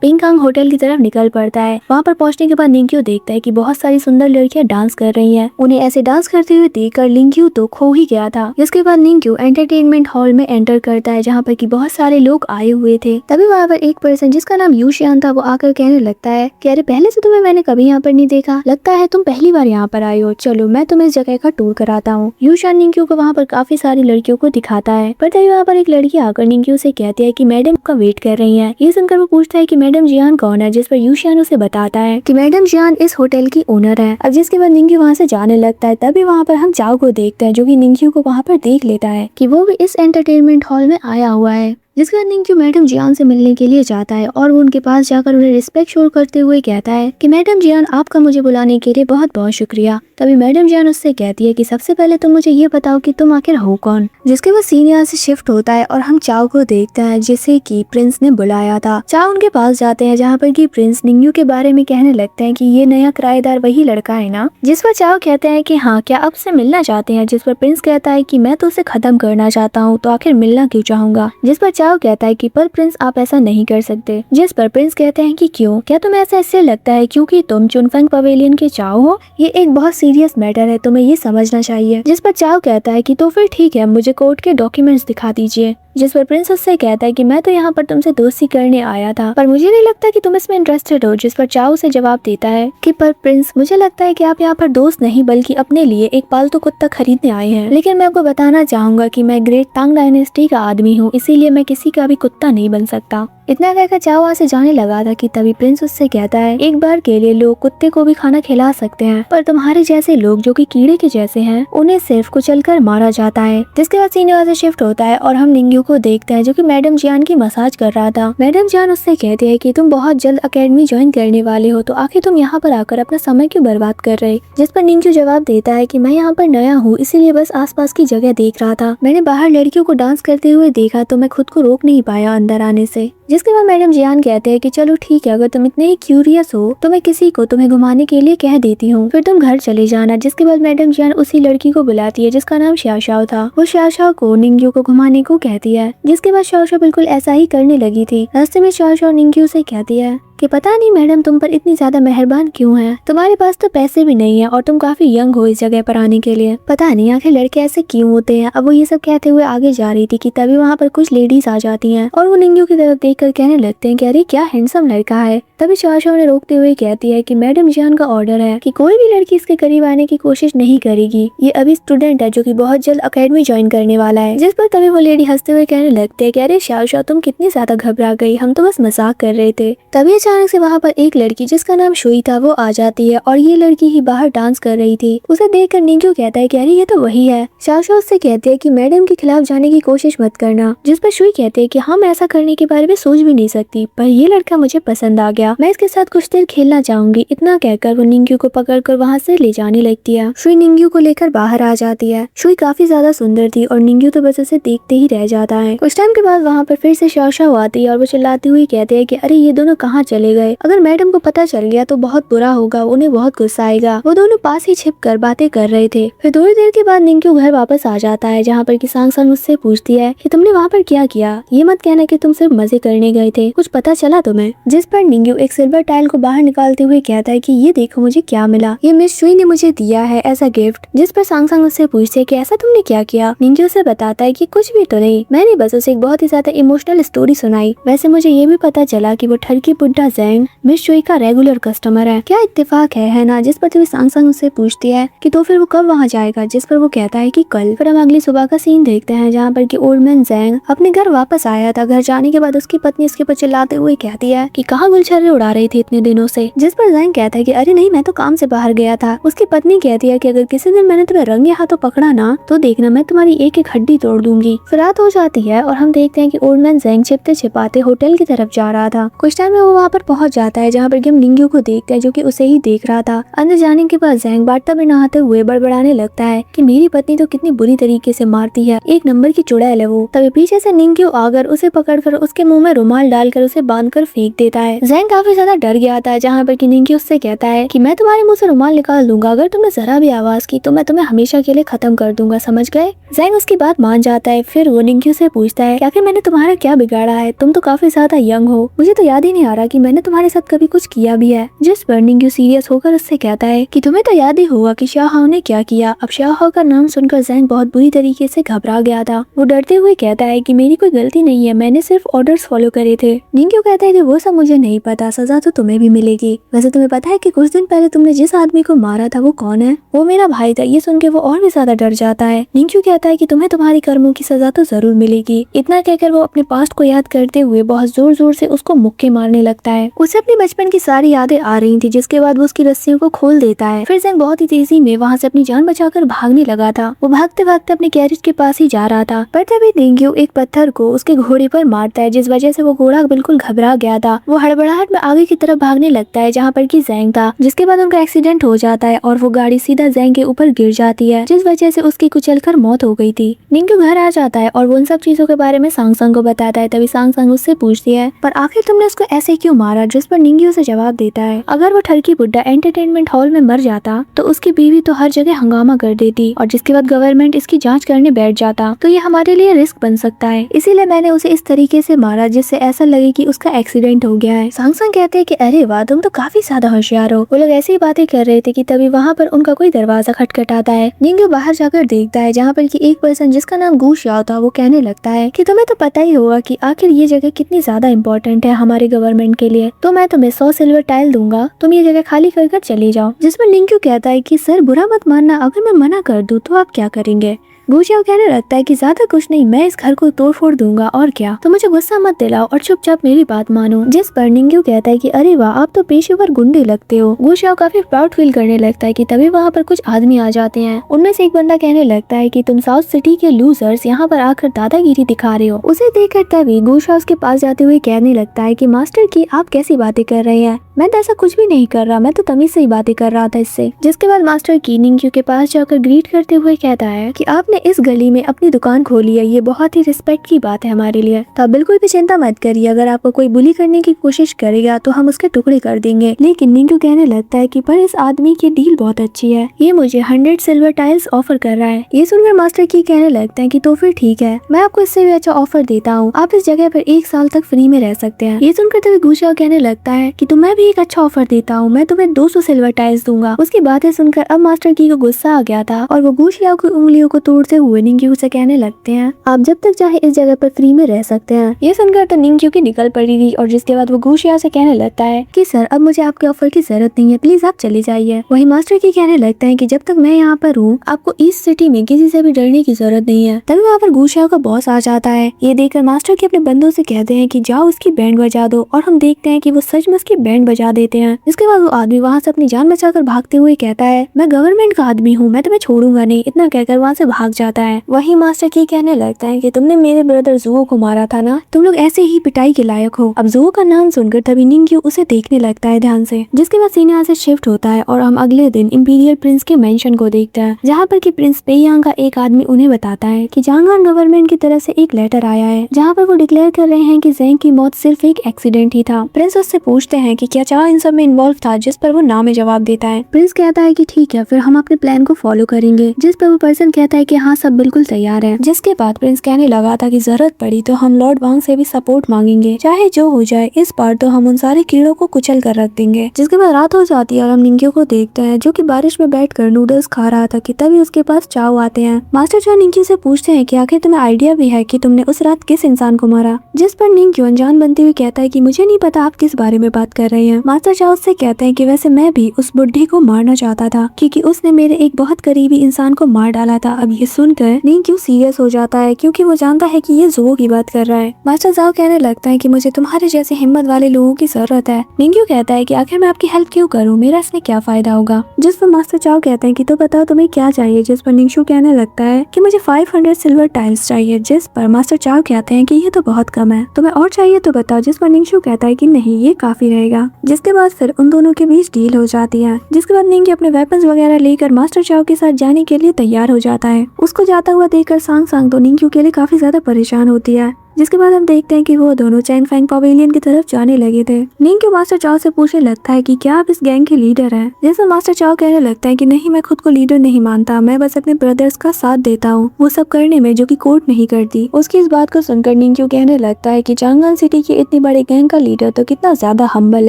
पिंगकांग होटल की तरफ निकल पड़ता है। वहाँ पर पहुँचने के बाद निंग्यू देखता है कि बहुत सारी सुंदर लड़कियां डांस कर रही हैं। उन्हें ऐसे डांस करते हुए देखकर निंग्यू तो खो ही गया था। जिसके बाद निंग्यू एंटरटेनमेंट हॉल में एंटर करता है जहाँ पर कि बहुत सारे लोग आए हुए थे। तभी वहाँ पर एक पर्सन जिसका नाम यूशियान था वो आकर कहने लगता है कि अरे पहले से तुम्हें मैंने कभी यहाँ पर नहीं देखा, लगता है तुम पहली बार यहाँ पर आए हो, चलो मैं तुम्हें इस जगह का टूर कराता हूँ। यूशियान निंग्यू को वहाँ पर काफी सारी लड़कियों को दिखाता है। पर तभी वहाँ पर एक लड़की आकर निंग्यू से कहती है कि मैडम का वेट कर रही है। ये सुनकर वो पूछता है कि मैडम जियान कौन है, जिस पर यूशियान उसे बताता है कि मैडम जियान इस होटल की ओनर है। अब जिसके बाद निंग्यू वहाँ से जाने लगता है। तभी वहाँ पर हम चाओ को देखते हैं जो कि निंग्यू को वहाँ पर देख लेता है कि वो भी इस एंटरटेनमेंट हॉल में आया हुआ है। जिसके बाद निंग्यू मैडम जियान से मिलने के लिए जाता है और वो उनके पास जाकर उन्हें रिस्पेक्ट शो करते हुए कहता है कि मैडम जियान आपका मुझे बुलाने के लिए बहुत बहुत शुक्रिया। तभी मैडम जियान उससे कहती है कि सबसे पहले तुम मुझे ये बताओ कि तुम आखिर हो कौन। जिसके बाद सीन यहाँ से शिफ्ट होता है और हम चाओ को देखते हैं जिसे कि प्रिंस ने बुलाया था। चाओ उनके पास जाते हैं जहाँ पर कि प्रिंस निंग्यू के बारे में कहने लगते हैं कि ये नया किराएदार वही लड़का है ना। जिस पर चाओ कहते हैं कि हाँ क्या आप उससे मिलना चाहते हैं। जिस पर प्रिंस कहता है कि मैं तो उसे खत्म करना चाहता हूँ, तो आखिर मिलना क्यों चाहूंगा। जिस पर चाओ कहता है कि पर प्रिंस आप ऐसा नहीं कर सकते, जिस पर प्रिंस कहते हैं कि क्यों, क्या तुम्हें ऐसा इससे लगता है क्योंकि तुम चुनफेंग पवेलियन के चाओ हो? ये एक बहुत सीरियस मैटर है, तुम्हें ये समझना चाहिए। जिस पर चाओ कहता है कि तो फिर ठीक है, मुझे कोर्ट के डॉक्यूमेंट्स दिखा दीजिए। जिस पर प्रिंस उससे कहता है कि मैं तो यहाँ पर तुमसे दोस्ती करने आया था, पर मुझे नहीं लगता कि तुम इसमें इंटरेस्टेड हो। जिस पर चाओ से जवाब देता है कि पर प्रिंस, मुझे लगता है कि आप यहाँ पर दोस्त नहीं बल्कि अपने लिए एक पालतू कुत्ता खरीदने आए हैं। लेकिन मैं आपको बताना चाहूंगा कि मैं ग्रेट तांग डायनेस्टी का आदमी हूँ, इसीलिए मैं किसी का भी कुत्ता नहीं बन सकता। इतना कहकर चाओ वहाँ से जाने लगा था कि तभी प्रिंस उससे कहता है, एक बार के लिए लोग कुत्ते को भी खाना खिला सकते हैं, पर तुम्हारे जैसे लोग जो कि कीड़े के जैसे हैं, उन्हें सिर्फ कुचलकर मारा जाता है। जिसके बाद सीन वहाँ से शिफ्ट होता है और हम निंग्यू को देखते हैं जो कि मैडम जियान की मसाज कर रहा था। मैडम जियान उससे कहती है कि तुम बहुत जल्द अकेडमी ज्वाइन करने वाले हो, तो आखिर तुम यहाँ पर आकर अपना समय क्यों बर्बाद कर रहे? जिस पर निंग्यू जवाब देता है कि मैं यहाँ पर नया हूँ, इसीलिए बस आसपास की जगह देख रहा था। मैंने बाहर लड़कियों को डांस करते हुए देखा तो मैं खुद को रोक नहीं पाया अंदर आने से। जिसके बाद मैडम जियान कहते हैं कि चलो ठीक है, अगर तुम इतने ही क्यूरियस हो तो मैं किसी को तुम्हें घुमाने के लिए कह देती हूँ, फिर तुम घर चले जाना। जिसके बाद मैडम जियान उसी लड़की को बुलाती है जिसका नाम शाओ था। वो शाओ को निंग्यू को घुमाने को कहती है। जिसके बाद शाओ बिल्कुल ऐसा ही करने लगी थी। रास्ते में शाओ निंग्यू से कहती है कि पता नहीं मैडम तुम पर इतनी ज्यादा मेहरबान क्यों है, तुम्हारे पास तो पैसे भी नहीं है और तुम काफी यंग हो इस जगह पर आने के लिए, पता नहीं आखिर लड़के ऐसे क्यों होते हैं। अब वो ये सब कहते हुए आगे जा रही थी कि तभी वहाँ पर कुछ लेडीज आ जाती हैं और वो निंग्यू की तरफ देखकर कहने लगते हैं कि अरे क्या हैंडसम लड़का है। तभी शाओ ने रोकते हुए कहती है कि मैडम जियान का ऑर्डर है कि कोई भी लड़की इसके करीब आने की कोशिश नहीं करेगी, ये अभी स्टूडेंट है जो कि बहुत जल्द अकेडमी ज्वाइन करने वाला है। जिस पर तभी वो लेडी हंसते हुए कहने लगते हैं कि अरे शाओ तुम कितनी ज्यादा घबरा गई, हम तो बस मजाक कर रहे थे। तभी अचानक से वहाँ पर एक लड़की जिसका नाम शुई था वो आ जाती है और ये लड़की ही बाहर डांस कर रही थी। उसे देखकर निंग्यू कहता है कि अरे ये तो वही है। शाओ उससे कहते हैं कि मैडम के खिलाफ जाने की कोशिश मत करना। जिस पर शुई कहते हैं कि हम ऐसा करने के बारे में सोच भी नहीं सकती, पर ये लड़का मुझे पसंद आ गया, मैं इसके साथ कुछ देर खेलना चाहूंगी। इतना कहकर वो निंग्यू को पकड़कर वहाँ से ले जाने लगती है। शुई निंग्यू को लेकर बाहर आ जाती है। शुई काफी ज्यादा सुंदर थी और निंग्यू तो बस उसे देखते ही रह जाता है। कुछ टाइम के बाद वहाँ पर फिर से शाओ आती है और वो चिल्लाती हुई कहते हैं कि अरे ये दोनों कहाँ चले गए, अगर मैडम को पता चल गया तो बहुत बुरा होगा, उन्हें बहुत गुस्सा आएगा। वो दोनों पास ही छिपकर बातें कर रहे थे। फिर थोड़ी देर के बाद निंग्यू घर वापस आ जाता है जहाँ पर कि सांग उससे पूछती है कि तुमने वहाँ पर क्या किया, ये मत कहना कि तुम सिर्फ मजे करने गए थे, कुछ पता चला तुम्हें? जिस पर निंग्यू एक सिल्वर टाइल को बाहर निकालते हुए कहता है कि ये देखो मुझे क्या मिला, ये मिस शुई ने मुझे दिया है एज अ गिफ्ट। जिस पर सांग उससे पूछते है कि ऐसा तुमने क्या किया? निंग्यू से बताता है कि कुछ भी तो नहीं, मैंने बस उसे एक बहुत ही ज्यादा इमोशनल स्टोरी सुनाई। वैसे मुझे ये भी पता चला कि वो ठरकी बुड्ढा ज़ैंग मिस शुई का रेगुलर कस्टमर है, क्या इत्तेफाक है ना? जिस पर तभी सांग उससे पूछती है कि तो फिर वो कब वहाँ जाएगा? जिस पर वो कहता है कि कल। फिर हम अगली सुबह का सीन देखते हैं जहाँ पर कि ओल्ड मैन ज़ैंग अपने घर वापस आया था। घर जाने के बाद उसकी पत्नी इसके ऊपर चिल्लाते हुए कहती है कि कहाँ गुलछर्रे उड़ा रही थी इतने दिनों से। जिस पर ज़ैंग कहता है कि अरे नहीं, मैं तो काम से बाहर गया था। उसकी पत्नी कहती है कि अगर किसी दिन मैंने तुम्हें रंगे हाथों पकड़ा ना तो देखना मैं तुम्हारी एक एक हड्डी तोड़ दूंगी। फिर रात हो जाती है और हम देखते हैं कि ओल्ड मैन ज़ैंग छिपते छिपाते होटल की तरफ जा रहा था। कुछ टाइम में वो वहाँ पर पहुंच जाता है जहाँ पर कि हम निंग्यू को देखते हैं जो कि उसे ही देख रहा था। अंदर जाने के बाद ज़ैंग बाटतब में नहाते हुए बड़बड़ाने लगता है कि मेरी पत्नी तो कितनी बुरी तरीके से मारती है, एक नंबर की चुड़ैल है वो। तभी पीछे से निंग्यू आकर उसे पकड़कर उसके मुंह में रुमाल डालकर उसे बांधकर फेंक देता है। ज़ैंग काफी ज्यादा डर गया था जहाँ पर कि निंग्यू उससे कहता है कि मैं तुम्हारे मुंह से रुमाल निकाल दूंगा, अगर तुमने जरा भी आवाज की तो मैं तुम्हें हमेशा के लिए खत्म कर दूंगा, समझ गए? ज़ैंग उसकी बात मान जाता है। फिर वो निंग्यू से पूछता है कि आखिर मैंने तुम्हारा क्या बिगाड़ा है, तुम तो काफी ज्यादा यंग हो, मुझे तो याद ही नहीं आ रहा कि मैंने तुम्हारे साथ कभी कुछ किया भी है। जिस पर निंग्यू सीरियस होकर उससे कहता है कि तुम्हें तो याद ही होगा कि शाओ ने क्या किया। अब शाओ का नाम सुनकर ज़ैंग बहुत बुरी तरीके से घबरा गया था। वो डरते हुए कहता है कि मेरी कोई गलती नहीं है, मैंने सिर्फ ऑर्डर्स फॉलो करे थे। निंग्यू कहता है कि वो सब मुझे नहीं पता, सजा तो तुम्हें भी मिलेगी। वैसे तुम्हें पता है कि कुछ दिन पहले तुमने जिस आदमी को मारा था वो कौन है? वो मेरा भाई था। ये सुन के वो और भी ज्यादा डर जाता है। निंग्यू कहता है कि तुम्हें तुम्हारी कर्मों की सजा तो जरूर मिलेगी। इतना कहकर वो अपने पास्ट को याद करते हुए बहुत जोर जोर से उसको मुक्के मारने लगता है। उसे अपने बचपन की सारी यादें आ रही थी, जिसके बाद वो उसकी रस्सियों को खोल देता है। फिर ज़ैंग बहुत ही तेजी में वहाँ से अपनी जान बचाकर भागने लगा था। वो भागते भागते अपने गैरेज के पास ही जा रहा था, पर तभी निंग्यू एक पत्थर को उसके घोड़े पर मारता है, जिस वजह से वो घोड़ा बिल्कुल घबरा गया था। वो हड़बड़ाहट में आगे की तरफ भागने लगता है जहाँ पर कि ज़ैंग था, जिसके बाद उनका एक्सीडेंट हो जाता है और वो गाड़ी सीधा ज़ैंग के ऊपर गिर जाती है, जिस वजह से उसकी कुचलकर मौत हो गई थी। निंग्यू घर आ जाता है और वो उन सब चीजों के बारे में सांग को बताता है। तभी सांग उससे पूछती है पर आखिर तुमने उसको ऐसे क्यों मारा, जिस पर निंग्यो से जवाब देता है अगर वो ठरकी बुड्ढा एंटरटेनमेंट हॉल में मर जाता तो उसकी बीवी तो हर जगह हंगामा कर देती और जिसके बाद गवर्नमेंट इसकी जांच करने बैठ जाता तो ये हमारे लिए रिस्क बन सकता है, इसीलिए मैंने उसे इस तरीके से मारा जिससे ऐसा लगे कि उसका एक्सीडेंट हो गया है। सांग सांग कहते हैं कि अरे वाह, तुम तो काफी ज्यादा होशियार हो। वो लोग ऐसी बातें कर रहे थे कि तभी वहाँ पर उनका कोई दरवाजा खटखटाता है। निंग्यो बाहर जाकर देखता है जहाँ पर कि एक पर्सन जिसका नाम गू शाओ था वो कहने लगता है कि तुम्हें तो पता ही होगा कि आखिर ये जगह कितनी ज्यादा इम्पोर्टेंट है हमारे गवर्नमेंट के लिए, तो मैं तुम्हें 100 सिल्वर टाइल दूंगा, तुम ये जगह खाली कर चले जाओ। जिसमें निंग्यो कहता है कि सर बुरा मत मानना, अगर मैं मना कर दूं तो आप क्या करेंगे। गू शाओ कहने लगता है कि ज्यादा कुछ नहीं, मैं इस घर को तोड़ फोड़ दूंगा और क्या, तो मुझे गुस्सा मत दिलाओ और चुपचाप मेरी बात मानो। जिस पर निंग्यो कहता है कि अरे वाह, आप तो पेशेवर गुंडे लगते हो। गू शाओ काफी प्राउड फील करने लगता है कि तभी वहाँ पर कुछ आदमी आ जाते हैं। उनमें से एक बंदा कहने लगता है कि तुम साउथ सिटी के लूजर्स यहाँ पर आकर दादागिरी दिखा रहे हो। उसे देखकर तभी गू शाओ के पास जाते हुए कहने लगता है कि मास्टर की आप कैसी बातें कर रहे हैं, मैं तो ऐसा कुछ भी नहीं कर रहा, मैं तो तमीज से ही बातें कर रहा था इससे। जिसके बाद मास्टर की निंग्यो के पास जाकर ग्रीट करते हुए कहता है कि आपने इस गली में अपनी दुकान खोली है, ये बहुत ही रिस्पेक्ट की बात है हमारे लिए, तो आप बिल्कुल भी चिंता मत करिए, अगर आपको कोई बुली करने की कोशिश करेगा तो हम उसके टुकड़े कर देंगे। लेकिन निंग्यो कहने लगता है कि पर इस आदमी की डील बहुत अच्छी है, ये मुझे 100 सिल्वर टाइल्स ऑफर कर रहा है। ये सुनकर मास्टर की कहने लगते हैं कि तो फिर ठीक है, मैं आपको इससे भी अच्छा ऑफर देता हूँ, आप इस जगह पर 1 साल तक फ्री में रह सकते हैं। ये सुनकर तभी गू शाओ कहने लगता है कि तुम्हें भी एक अच्छा ऑफर देता हूँ, मैं तुम्हें 200 सिल्वर टाइल्स दूंगा। उसकी बातें सुनकर अब मास्टर की को गुस्सा आ गया था और वो गू शाओ की उंगलियों को तोड़ते हुए निंग्यो से कहने लगते हैं आप जब तक चाहे इस जगह पर फ्री में रह सकते हैं। ये सुनकर तो निंग्यो की निकल पड़ी थी और जिसके बाद वो गू शाओ से कहने लगता है कि सर अब मुझे आपके ऑफर की जरूरत नहीं है, प्लीज आप चले जाइए। वही मास्टर की कहने लगता है कि जब तक मैं यहाँ पर हूँ आपको ईस्ट सिटी में किसी से भी डरने की जरूरत नहीं है। तभी वहाँ पर गू शाओ का बॉस आ जाता है। ये देखकर मास्टर के अपने बंदों से कहते हैं कि जाओ उसकी बैंड बजा दो, और हम देखते हैं कि वो सचमुच की बैंड बजा देते हैं। इसके बाद वो आदमी वहाँ से अपनी जान बचाकर भागते हुए कहता है मैं गवर्नमेंट का आदमी हूँ, मैं तुम्हें छोड़ूंगा नहीं, इतना कहकर वहाँ से भाग जाता है। वही मास्टर की कहने लगता है कि तुमने मेरे ब्रदर जुओ को मारा था ना, तुम लोग ऐसे ही पिटाई के लायक हो। अब जुओ का नाम सुनकर तभी निंग्यो उसे देखने लगता है ध्यान से। जिसके बाद सीन यहाँ से शिफ्ट होता है और हम अगले दिन इंपीरियल प्रिंस के मेंशन को देखते हैं, जहाँ पर कि प्रिंस पेयांग का एक आदमी उन्हें बताता है कि जांगन गवर्नमेंट की तरफ से एक लेटर आया है, जहाँ पर वो डिक्लेयर कर रहे हैं कि ज़ेंग की मौत सिर्फ एक एक्सीडेंट ही था। प्रिंस उससे पूछते हैं कि क्या चाह इन सब में इन्वॉल्व था, जिस पर वो ना में जवाब देता है। प्रिंस कहता है कि ठीक है, फिर हम अपने प्लान को फॉलो करेंगे। जिस पर वो पर्सन कहता है कि हाँ सब बिल्कुल तैयार है। जिसके बाद प्रिंस कहने लगा था कि जरूरत पड़ी तो हम लॉर्ड वांग से भी सपोर्ट मांगेंगे, चाहे जो हो जाए, इस बार तो हम उन सारे कीड़ों को कुचल कर रख देंगे। जिसके बाद रात हो जाती है और हम निंग्यो को देखते हैं जो कि बारिश में बैठकर नूडल्स खा रहा था कि तभी उसके पास चाओ आते हैं। मास्टर चाओ निंग्यो से पूछते हैं कि आखिर तुम्हें आइडिया भी है कि तुमने उस रात किस इंसान को मारा। जिस पर निंग्यो अनजान बनते हुए कहता है कि मुझे नहीं पता आप किस बारे में बात कर रहे हैं। मास्टर चाओ उससे कहते हैं कि वैसे मैं भी उस बुढ़ी को मारना चाहता था क्योंकि उसने मेरे एक बहुत करीबी इंसान को मार डाला था। अब ये सुनकर निंग्यो सीरियस हो जाता है क्योंकि वो जानता है कि ये जुओ की बात कर रहा है। मास्टर चाओ कहने लगता है कि मुझे तुम्हारे जैसे हिम्मत वाले लोगों की जरूरत है। निंग्यो कहता है कि आखिर मैं आपकी हेल्प क्यों करूं, मेरा इसमें क्या फायदा होगा। जिस पर मास्टर चाओ कहते हैं कि तो बताओ तुम्हें क्या चाहिए। जिस पर निंग्यो कहने लगता है कि मुझे 500 सिल्वर टाइल्स चाहिए। जिस पर मास्टर चाओ कहते हैं कि ये तो बहुत कम है, तुम्हें और चाहिए तो बताओ। जिस पर निंग्यो कहता है कि नहीं, ये काफी रहेगा। जिसके बाद फिर उन दोनों के बीच डील हो जाती है। जिसके बाद निंग्यो अपने वेपन्स वगैरह लेकर मास्टर चाओ के साथ जाने के लिए तैयार हो जाता है। उसको जाता हुआ देखकर सांग सांग तो निंग्यो के लिए काफी ज्यादा परेशान होती है। जिसके बाद हम देखते हैं कि वो दोनों चैंग फैंग पवेलियन की तरफ जाने लगे थे। निंग्यो मास्टर चाओ से पूछने लगता है कि क्या आप इस गैंग के लीडर हैं। जैसे मास्टर चाओ कहने लगता है कि नहीं, मैं खुद को लीडर नहीं मानता, मैं बस अपने ब्रदर्स का साथ देता हूँ वो सब करने में जो कि कोर्ट नहीं करती। उसकी इस बात को सुनकर निंग्यो कहने लगता है कि चांगन सिटी की इतनी बड़ी गैंग का लीडर तो कितना ज्यादा हम्बल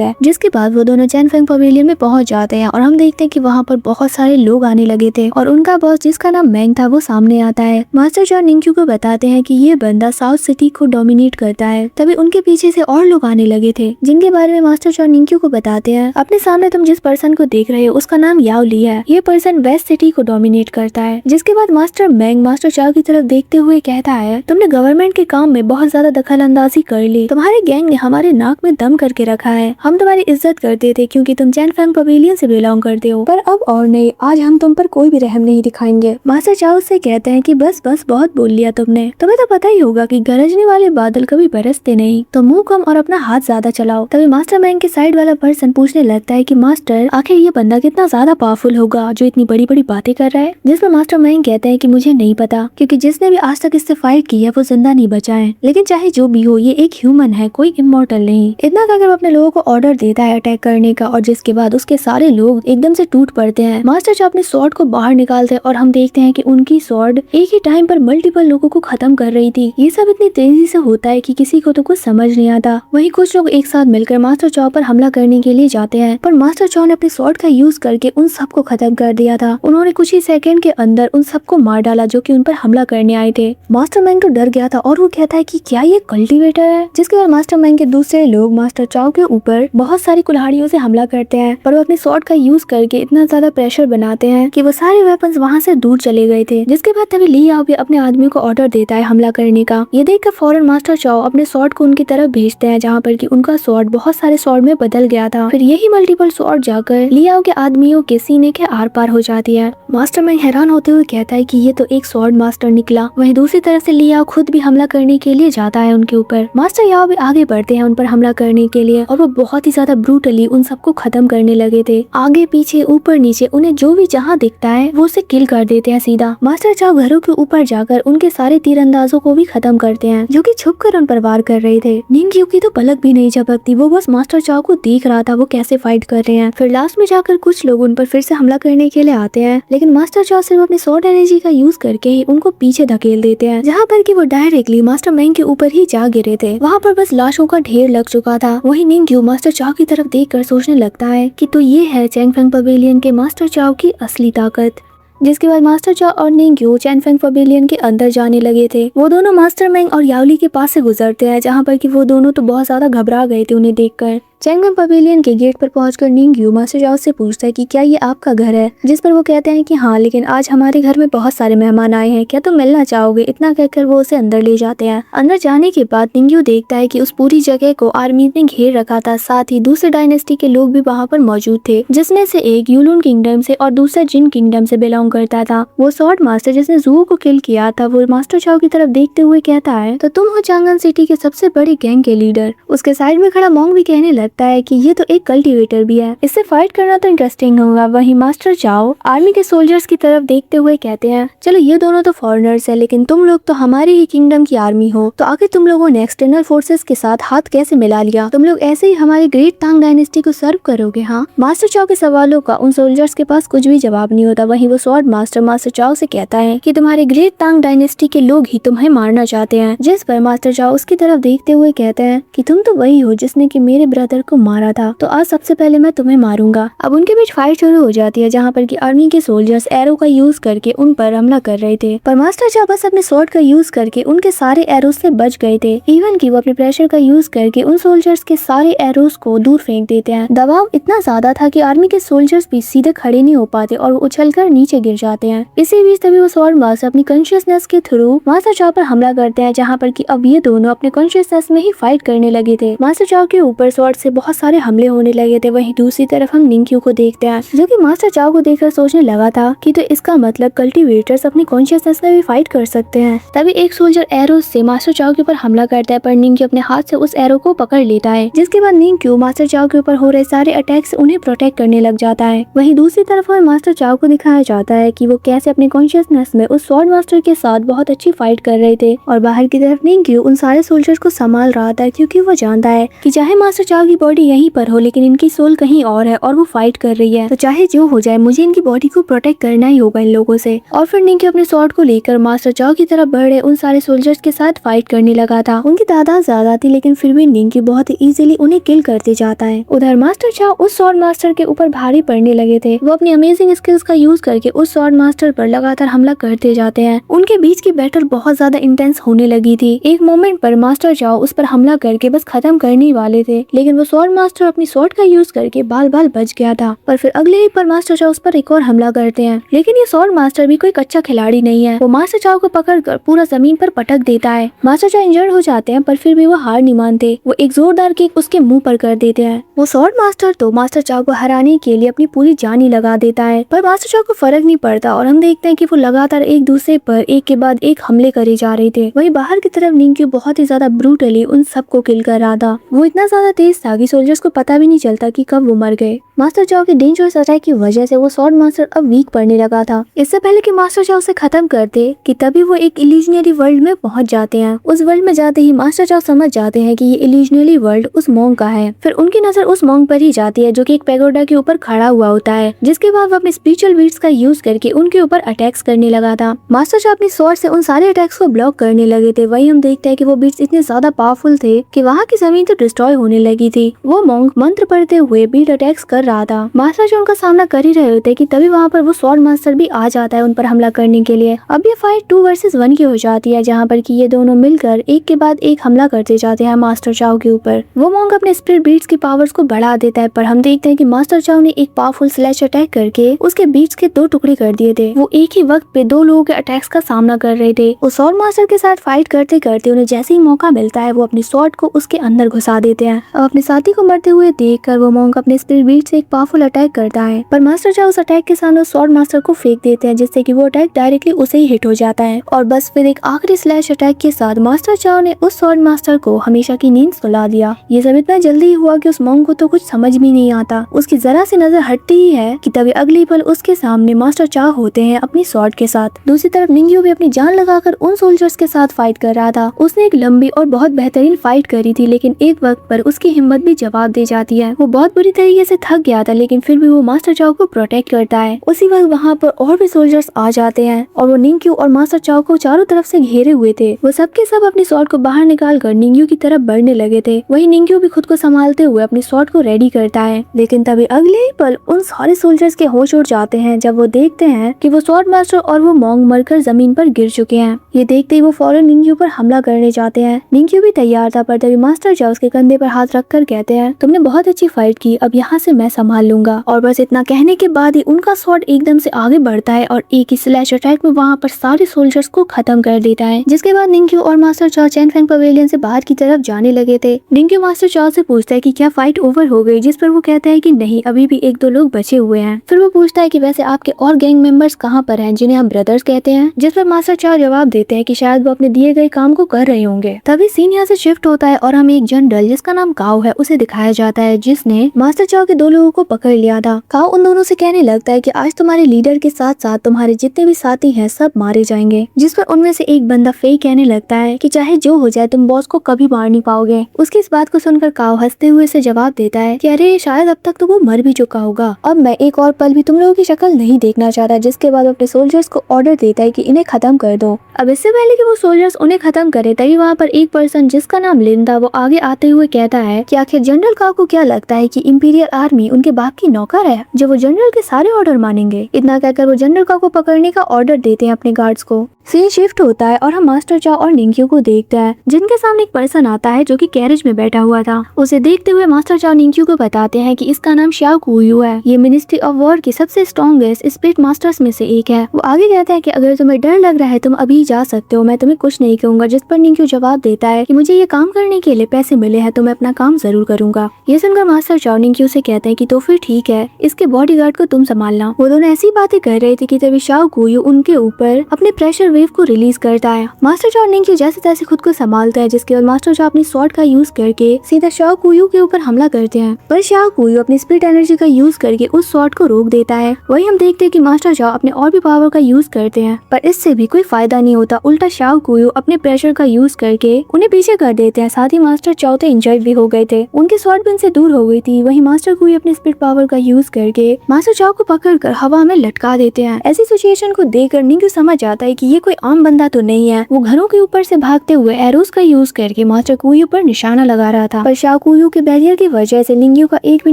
है। जिसके बाद वो दोनों चैंग फैंग पवेलियन में पहुंच जाते हैं और हम देखते हैं कि वहाँ पर बहुत सारे लोग आने लगे थे और उनका बॉस जिसका नाम मैंग था वो सामने आता है। मास्टर चाओ निंग्यो को बताते हैं कि ये बंदा साउथ सिटी को डोमिनेट करता है। तभी उनके पीछे से और लोग आने लगे थे जिनके बारे में मास्टर चाओ निंग्यो को बताते हैं। अपने सामने तुम जिस पर्सन को देख रहे हो उसका नाम याओ ली है। ये पर्सन वेस्ट सिटी को डोमिनेट करता है। जिसके बाद मास्टर मैंग मास्टर चाओ की तरफ देखते हुए कहता है तुमने गवर्नमेंट के काम में बहुत ज्यादा दखल अंदाजी कर ली, तुम्हारे गैंग ने हमारे नाक में दम करके रखा है। हम तुम्हारी इज्जत करते थे क्योंकि तुम चैंग फैंग पवेलियन से बिलोंग करते हो, पर अब और नहीं, आज हम तुम पर कोई भी रहम नहीं दिखाएंगे। मास्टर चाओ से कहते हैं कि बस बस बहुत बोल लिया तुमने, तुम्हें तो पता ही होगा कि गरजने गिरने वाले बादल कभी बरसते नहीं, तो मुंह कम और अपना हाथ ज्यादा चलाओ। तभी मास्टरमाइंड के साइड वाला पर्सन पूछने लगता है कि मास्टर, आखिर ये बंदा कितना ज्यादा पावरफुल होगा जो इतनी बड़ी बड़ी बातें कर रहा है। जिसमें मास्टरमाइंड कहते हैं कि मुझे नहीं पता, क्योंकि जिसने भी आज तक इससे फाइट की है वो जिंदा नहीं बचा है। लेकिन चाहे जो भी हो, ये एक ह्यूमन है, कोई इमोर्टल नहीं। इतना कहकर वो अपने लोगों को ऑर्डर देता है अटैक करने का, और जिसके बाद उसके सारे लोग एकदम से टूट पड़ते हैं। मास्टर चाओ अपने स्वॉर्ड को बाहर निकालते हैं और हम देखते हैं कि उनकी स्वॉर्ड एक ही टाइम पर मल्टीपल लोगों को खत्म कर रही थी। ये सब इतनी तेजी से होता है कि किसी को तो कुछ समझ नहीं आता। वहीं कुछ लोग एक साथ मिलकर मास्टर चाओ पर हमला करने के लिए जाते हैं, पर मास्टर चाओ ने अपने स्वॉर्ड का यूज करके उन सबको खत्म कर दिया था। उन्होंने कुछ ही सेकंड के अंदर उन सबको मार डाला जो कि उन पर हमला करने आए थे। मास्टरमाइंड तो डर गया था और वो कहता है कि क्या ये कल्टीवेटर है। जिसके बाद मास्टरमाइंड के दूसरे लोग मास्टर चाओ के ऊपर बहुत सारी कुल्हाड़ियों से हमला करते हैं, पर वो अपने स्वॉर्ड का यूज करके इतना ज्यादा प्रेशर बनाते हैं कि वो सारे वेपन्स वहाँ से दूर चले गए थे। जिसके बाद तभी ली याओ भी अपने आदमी को ऑर्डर देता है हमला करने का। ये देखकर फौरन मास्टर चाओ अपने स्वॉर्ड को उनकी तरफ भेजते हैं, जहाँ पर कि उनका स्वॉर्ड बहुत सारे स्वॉर्ड में बदल गया था। फिर यही मल्टीपल स्वॉर्ड जाकर ली याओ के आदमियों के सीने के आर पार हो जाती है। मास्टरमाइंड हैरान होते हुए कहता है कि ये तो एक स्वॉर्ड मास्टर निकला। वहीं दूसरी तरफ से ली याओ खुद भी हमला करने के लिए जाता है उनके ऊपर। मास्टर याओ भी आगे बढ़ते हैं उन पर हमला करने के लिए, और वो बहुत ही ज्यादा ब्रूटली उन सबको खत्म करने लगे थे। आगे पीछे ऊपर नीचे उन्हें जो भी जहाँ दिखता है वो उसे किल कर देते हैं सीधा। मास्टर चाओ घरों के ऊपर जाकर उनके सारे तीरंदाजों को भी खत्म करते हैं जो कि छुपकर उन पर वार कर रहे थे। निंग्यू की तो पलक भी नहीं झपकती, वो बस मास्टर चाओ को देख रहा था वो कैसे फाइट कर रहे हैं। फिर लास्ट में जाकर कुछ लोग उन पर फिर से हमला करने के लिए आते हैं, लेकिन मास्टर चाओ सिर्फ अपनी स्वॉर्ड एनर्जी का यूज करके ही उनको पीछे धकेल देते हैं, जहाँ पर कि वो डायरेक्टली मास्टरमाइंड के ऊपर ही जा गिरे थे। वहाँ पर बस लाशों का ढेर लग चुका था। वही निंग्यू मास्टर चाओ की तरफ देखकर सोचने लगता है कि तो ये है चैंगफेंग पवेलियन के मास्टर चाओ की असली ताकत। जिसके बाद मास्टर चाओ और निंग्यू चैंगफेंग पवेलियन के अंदर जाने लगे थे। वो दोनों मास्टरमाइंड और याओली के पास से गुजरते हैं, जहाँ पर कि वो दोनों तो बहुत ज्यादा घबरा गए थे उन्हें देखकर। चैंगफेंग पवेलियन के गेट पर पहुंचकर निंग्यू मास्टर चाओ से पूछता है कि क्या ये आपका घर है, जिस पर वो कहते हैं कि हाँ, लेकिन आज हमारे घर में बहुत सारे मेहमान आए हैं, क्या तुम मिलना चाहोगे। इतना कहकर वो उसे अंदर ले जाते हैं। अंदर जाने के बाद निंग्यू देखता है कि उस पूरी जगह को आर्मी ने घेर रखा था, साथ ही दूसरे डायनेस्टी के लोग भी वहाँ पर मौजूद थे, जिसमें से एक यूलुन किंगडम से और दूसरा जिन किंगडम से बिलोंग करता था। वो स्वॉर्ड मास्टर जिसने जुओ को किल किया था, वो मास्टर चाओ की तरफ देखते हुए कहता है, तो तुम हो चांगन सिटी के सबसे बड़ी गैंग के लीडर। उसके साइड में खड़ा मोंग भी कहने लगता है कि ये तो एक कल्टीवेटर भी है, इससे फाइट करना तो इंटरेस्टिंग होगा। वहीं मास्टर चाओ आर्मी के सोल्जर्स की तरफ देखते हुए कहते हैं, चलो ये दोनों तो फॉरेनर्स है, लेकिन तुम लोग तो हमारे ही किंगडम की आर्मी हो, तो आखिर तुम लोगों ने एक्सटर्नल फोर्सेस के साथ हाथ कैसे मिला लिया। तुम लोग ऐसे ही हमारे ग्रेट तांग डायनेस्टी को सर्व करोगे। हाँ, मास्टर चाओ के सवालों का उन सोल्जर्स के पास कुछ भी जवाब नहीं होता। वहीं वो स्वॉर्ड मास्टर मास्टर चाओ से कहता है कि तुम्हारे ग्रेट तांग डायनेस्टी के लोग ही तुम्हें मारना चाहते हैं। जिस पर मास्टर चाओ उसकी तरफ देखते हुए कहते हैं कि तुम तो वही हो जिसने कि मेरे ब्रदर को मारा था, तो आज सबसे पहले मैं तुम्हें मारूंगा। अब उनके बीच फाइट शुरू हो जाती है, जहाँ पर कि आर्मी के सोल्जर्स एरो का यूज करके उन पर हमला कर रहे थे, पर मास्टर चाओ बस अपने स्वॉर्ड का यूज करके उनके सारे एरोस से बच गए थे। इवन कि वो अपने प्रेशर का यूज करके उन सोल्जर्स के सारे एरोस को दूर फेंक देते हैं। दबाव इतना ज्यादा था कि आर्मी के सोल्जर्स भी सीधे खड़े नहीं हो पाते और वो उछलकर नीचे गिर जाते हैं। इसी बीच तभी वो स्वॉर्ड मास्टर अपनी कॉन्शियसनेस के थ्रू मास्टर चाओ पर हमला करते हैं, जहाँ पर कि अब ये दोनों अपने कॉन्शियसनेस में ही फाइट करने लगे थे। मास्टर चाओ के ऊपर स्वॉर्ड से बहुत सारे हमले होने लगे थे। वहीं दूसरी तरफ हम निंग्यू को देखते हैं, जो कि मास्टर चाओ को देखकर सोचने लगा था कि तो इसका मतलब कल्टीवेटर्स अपनी कॉन्शियसनेस में भी फाइट कर सकते हैं। तभी एक सोल्जर एरो से मास्टर चाओ के ऊपर हमला करता है, पर निंग्यू अपने हाथ से उस एरो को पकड़ लेता है, जिसके बाद निंग्यू मास्टर चाओ के ऊपर हो रहे सारे अटैक से उन्हें प्रोटेक्ट करने लग जाता है। वहीं दूसरी तरफ हमें मास्टर चाओ को दिखाया जाता है कि वो कैसे अपनी कॉन्शियसनेस में उस स्वॉर्ड मास्टर के साथ बहुत अच्छी फाइट कर रहे थे, और बाहर की तरफ निंग्यू उन सारे सोल्जर्स को संभाल रहा था, क्योंकि वो जानता है कि चाहे मास्टर चाओ की बॉडी यहीं पर हो, लेकिन इनकी सोल कहीं और है और वो फाइट कर रही है, तो चाहे जो हो जाए मुझे इनकी बॉडी को प्रोटेक्ट करना ही होगा इन लोगों से। और फिर निंग्यू अपने स्वॉर्ड को लेकर मास्टर चाओ की तरफ बढ़ रहे उन सारे सोल्जर्स के साथ फाइट करने लगा था। उनकी तादाद ज्यादा थी, लेकिन फिर भी निंग्यू बहुत ही इजीली उन्हें किल करते जाता है। उधर मास्टर चाओ उस स्वॉर्ड मास्टर के ऊपर भारी पड़ने लगे थे। वो अपनी अमेजिंग स्किल्स का यूज करके उस स्वॉर्ड मास्टर पर लगातार हमला करते जाते हैं। उनके बीच की बैटल बहुत ज्यादा इंटेंस होने लगी थी। एक मोमेंट पर मास्टर चाओ उस पर हमला करके बस खत्म करने वाले थे, लेकिन वो वो स्वॉर्ड मास्टर अपनी स्वॉर्ड का यूज करके बाल बाल बच गया था। पर फिर अगले ही पर मास्टर चाओ उस पर एक और हमला करते हैं, लेकिन ये स्वॉर्ड मास्टर भी कोई कच्चा खिलाड़ी नहीं है। वो मास्टर चाओ को पकड़कर पूरा जमीन पर पटक देता है। मास्टर चाओ इंजर्ड हो जाते हैं, पर फिर भी वो हार नहीं मानते। वो एक जोरदार किक उसके मुंह पर कर देते हैं। वो स्वॉर्ड मास्टर तो मास्टर चाओ को हराने के लिए अपनी पूरी जान ही लगा देता है, पर मास्टर चाओ को फर्क नहीं पड़ता और हम देखते हैं कि वो लगातार एक दूसरे पर एक के बाद एक हमले करे जा रहे थे। वहीं बाहर की तरफ निंग्यू बहुत ही ज्यादा ब्रूटली उन सबको किल कर रहा था। वो इतना ज्यादा तेज था कि सोल्जर्स को पता भी नहीं चलता कि कब वो मर गए। मास्टर चाओ के डेंजरस अटैक की वजह से वो स्वॉर्ड मास्टर अब वीक पड़ने लगा था। इससे पहले कि मास्टर चाओ उसे खत्म करते कि तभी वो एक इल्यूजनरी वर्ल्ड में पहुंच जाते हैं। उस वर्ल्ड में जाते ही मास्टर चाओ समझ जाते हैं कि ये इल्यूजनरी वर्ल्ड उस मॉन्क का है। फिर उनकी नजर उस मॉन्क पर ही जाती है जो कि एक पैगोडा के ऊपर खड़ा हुआ होता है, जिसके बाद वो अपने स्पिरिचुअल बीट्स का यूज करके उनके ऊपर अटैक्स करने लगा था। मास्टर चाओ अपनी स्वॉर्ड से उन सारे अटैक्स को ब्लॉक करने लगे थे। वहीं हम देखते हैं कि वो बीट्स इतने ज्यादा पावरफुल थे कि वहाँ की जमीन तो डिस्ट्रॉय होने लगी थी। वो मॉन्क मंत्र पढ़ते हुए बीट अटैक्स कर रहा था। मास्टर चाओ उनका सामना कर ही रहे होते कि तभी वहाँ पर वो स्वॉर्ड मास्टर भी आ जाता है उन पर हमला करने के लिए। अब ये फाइट 2 वर्सेस 1 की हो जाती है, जहाँ पर कि ये दोनों मिलकर एक के बाद एक हमला करते जाते हैं मास्टर चाओ के ऊपर। वो मॉन्क अपने स्पिरिट बीट्स की पावर्स को बढ़ा देता है, पर हम देखते हैं कि मास्टर चाओ ने एक पावरफुल स्लैश अटैक करके उसके बीट्स के 2 टुकड़े कर दिए थे। वो एक ही वक्त पे 2 लोगों के अटैक्स का सामना कर रहे थे। वो स्वॉर्ड मास्टर के साथ फाइट करते करते उन्हें जैसे ही मौका मिलता है वो अपनी स्वॉर्ड को उसके अंदर घुसा देते हैं। अब अपने साथी को मरते हुए देखकर वो मॉन्क अपने स्पिरिट बीट से एक पावरफुल अटैक करता है, पर मास्टर चाओ उस अटैक के सामने स्वॉर्ड मास्टर को फेंक देते हैं, जिससे कि वो अटैक डायरेक्टली उसे ही हिट हो जाता है। और बस फिर एक आखिरी स्लैश अटैक के साथ मास्टर चाओ ने उस स्वॉर्ड मास्टर को हमेशा की नींद सुला दिया। ये सब इतना जल्दी हुआ कि उस मॉन्क को तो कुछ समझ भी नहीं आता। उसकी जरा सी नजर हटती ही है कि तभी अगली पल उसके सामने मास्टर चाओ होते हैं अपनी स्वॉर्ड के साथ। दूसरी तरफ निंग्यू भी अपनी जान लगाकर उन सोल्जर्स के साथ फाइट कर रहा था। उसने एक लंबी और बहुत बेहतरीन फाइट करी थी, लेकिन एक वक्त पर उसकी हिम्मत भी जवाब दे जाती है। वो बहुत बुरी तरीके से थक गया था, लेकिन फिर भी वो मास्टर चाओ को प्रोटेक्ट करता है। उसी वक्त वहाँ पर और भी सोल्जर्स आ जाते हैं और वो निंग्यू और मास्टर चाओ को चारों तरफ से घेरे हुए थे। वो सबके सब अपनी स्वॉर्ड को बाहर निकाल कर निंग्यू की तरफ बढ़ने लगे थे। वही निंग्यू भी खुद को संभालते हुए अपनी स्वॉर्ड को रेडी करता है, लेकिन तभी अगले ही पल उन सारे सोल्जर्स के होश उड़ जाते हैं जब वो देखते हैं कि वो स्वॉर्ड मास्टर और वो मॉन्क मरकर जमीन पर गिर चुके हैं। ये देखते ही वो फौरन निंग्यू पर हमला करने जाते हैं। निंग्यू भी तैयार था, पर तभी मास्टर चाओ उसके कंधे पर हाथ रखकर कहते हैं, तुमने बहुत अच्छी फाइट की, अब यहाँ से मैं संभाल लूंगा। और बस इतना कहने के बाद ही उनका स्वॉर्ड एकदम से आगे बढ़ता है और एक ही स्लैश अटैक में वहाँ पर सारे सोल्जर्स को खत्म कर देता है। जिसके बाद निंग्यू और मास्टर चाओ चैनफेंग पवेलियन से बाहर की तरफ जाने लगे थे। निंग्यू मास्टर चाओ से पूछता है कि क्या फाइट ओवर हो गई, जिस पर वो कहता है कि नहीं, अभी भी 1-2 लोग बचे हुए हैं। फिर वो पूछता है कि वैसे आपके और गैंग मेंबर्स कहाँ पर हैं जिन्हें आप ब्रदर्स कहते हैं, जिस पर मास्टर चाओ जवाब देते हैं कि शायद वो अपने दिए गए काम को कर रहे होंगे। तभी सीन यहाँ से शिफ्ट होता है और हमें एक जनरल जिसका नाम काओ है उसे दिखाया जाता है, जिसने मास्टर चाओ के 2 लोगों को पकड़ लिया था। काओ उन दोनों से कहने लगता है कि आज तुम्हारे लीडर के साथ साथ तुम्हारे जितने भी साथी हैं सब मारे जाएंगे, जिस पर उनमें से एक बंदा फेई कहने लगता है कि चाहे जो हो जाए तुम बॉस को कभी मार नहीं पाओगे। उसकी इस बात को सुनकर काओ हंसते हुए से जवाब देता है कि अरे शायद अब तक तो वो मर भी चुका होगा, अब मैं एक और पल भी तुम लोगों की शक्ल नहीं देखना चाहता। जिसके बाद अपने सोल्जर्स को ऑर्डर देता है कि इन्हें खत्म कर दो। अब इससे पहले कि वो सोल्जर्स उन्हें खत्म करे तभी वहाँ पर एक पर्सन जिसका नाम लिन था वो आगे आते हुए कहता है कि आखिर जनरल काओ को क्या लगता है कि इंपीरियल आर्मी उनके बाप की नौकर है जो वो जनरल के सारे ऑर्डर मानेंगे। इतना कहकर वो जनरल काओ को पकड़ने का ऑर्डर देते हैं अपने गार्ड्स को। सीन शिफ्ट होता है और हम मास्टर चाओ और निंग्यू को देखते हैं, जिनके सामने एक पर्सन आता है जो कि कैरेज में बैठा हुआ था। उसे देखते हुए मास्टर चाओ निंग्यू को बताते हैं कि इसका नाम शाओ कुयू है। ये मिनिस्ट्री ऑफ वॉर की सबसे स्ट्रॉन्गेस्ट स्पिरिट मास्टर्स में से एक है। वो आगे कहते हैं कि अगर तुम्हें डर लग रहा है तुम अभी जा सकते हो, मैं तुम्हें कुछ नहीं कहूंगा। जिस पर निंग्यू जवाब देता है कि मुझे ये काम करने के लिए पैसे मिले हैं तो मैं अपना काम जरूर करूंगा। ये सुनकर मास्टर चाओ निंग्यू से कहते हैं कि तो फिर ठीक है, इसके बॉडीगार्ड को तुम संभालना। वो दोनों ऐसी बातें कर रहे थे कि तभी शाओ कुयू उनके ऊपर अपने प्रेशर वेव को रिलीज करता है। मास्टर चाओ निंग्यू जैसे तैसे खुद को संभालता है, जिसके बाद मास्टर चाओ अपनी स्वॉर्ड का यूज करके सीधा शाओ कुयू के ऊपर हमला करते हैं, पर शाओ कुयू अपनी स्पिरिट एनर्जी का यूज करके उस स्वॉर्ड को रोक देता है। वही हम देखते हैं कि मास्टर चाओ अपने और भी पावर का यूज करते हैं, पर इससे भी कोई फायदा नहीं होता। उल्टा शाओ कुयू अपने प्रेशर का यूज करके उन्हें पीछे कर देते हैं। साथ ही मास्टर चाओ तो इंजर्ड भी हो गए थे, उनकी स्वॉर्ड भी उनसे दूर हो गई थी। वही मास्टर कुयू अपने स्पिरिट पावर का यूज करके मास्टर चाओ को पकड़कर हवा में लटका देते हैं। ऐसी सिचुएशन को देखकर निंग्यू समझ जाता है कि ये कोई आम बंदा तो नहीं है। वो घरों के ऊपर से भागते हुए एरोस का यूज करके मास्टर कुयू पर निशाना लगा रहा था, पर शाओ कुयू के बैरियर की वजह से निंग्यू का एक भी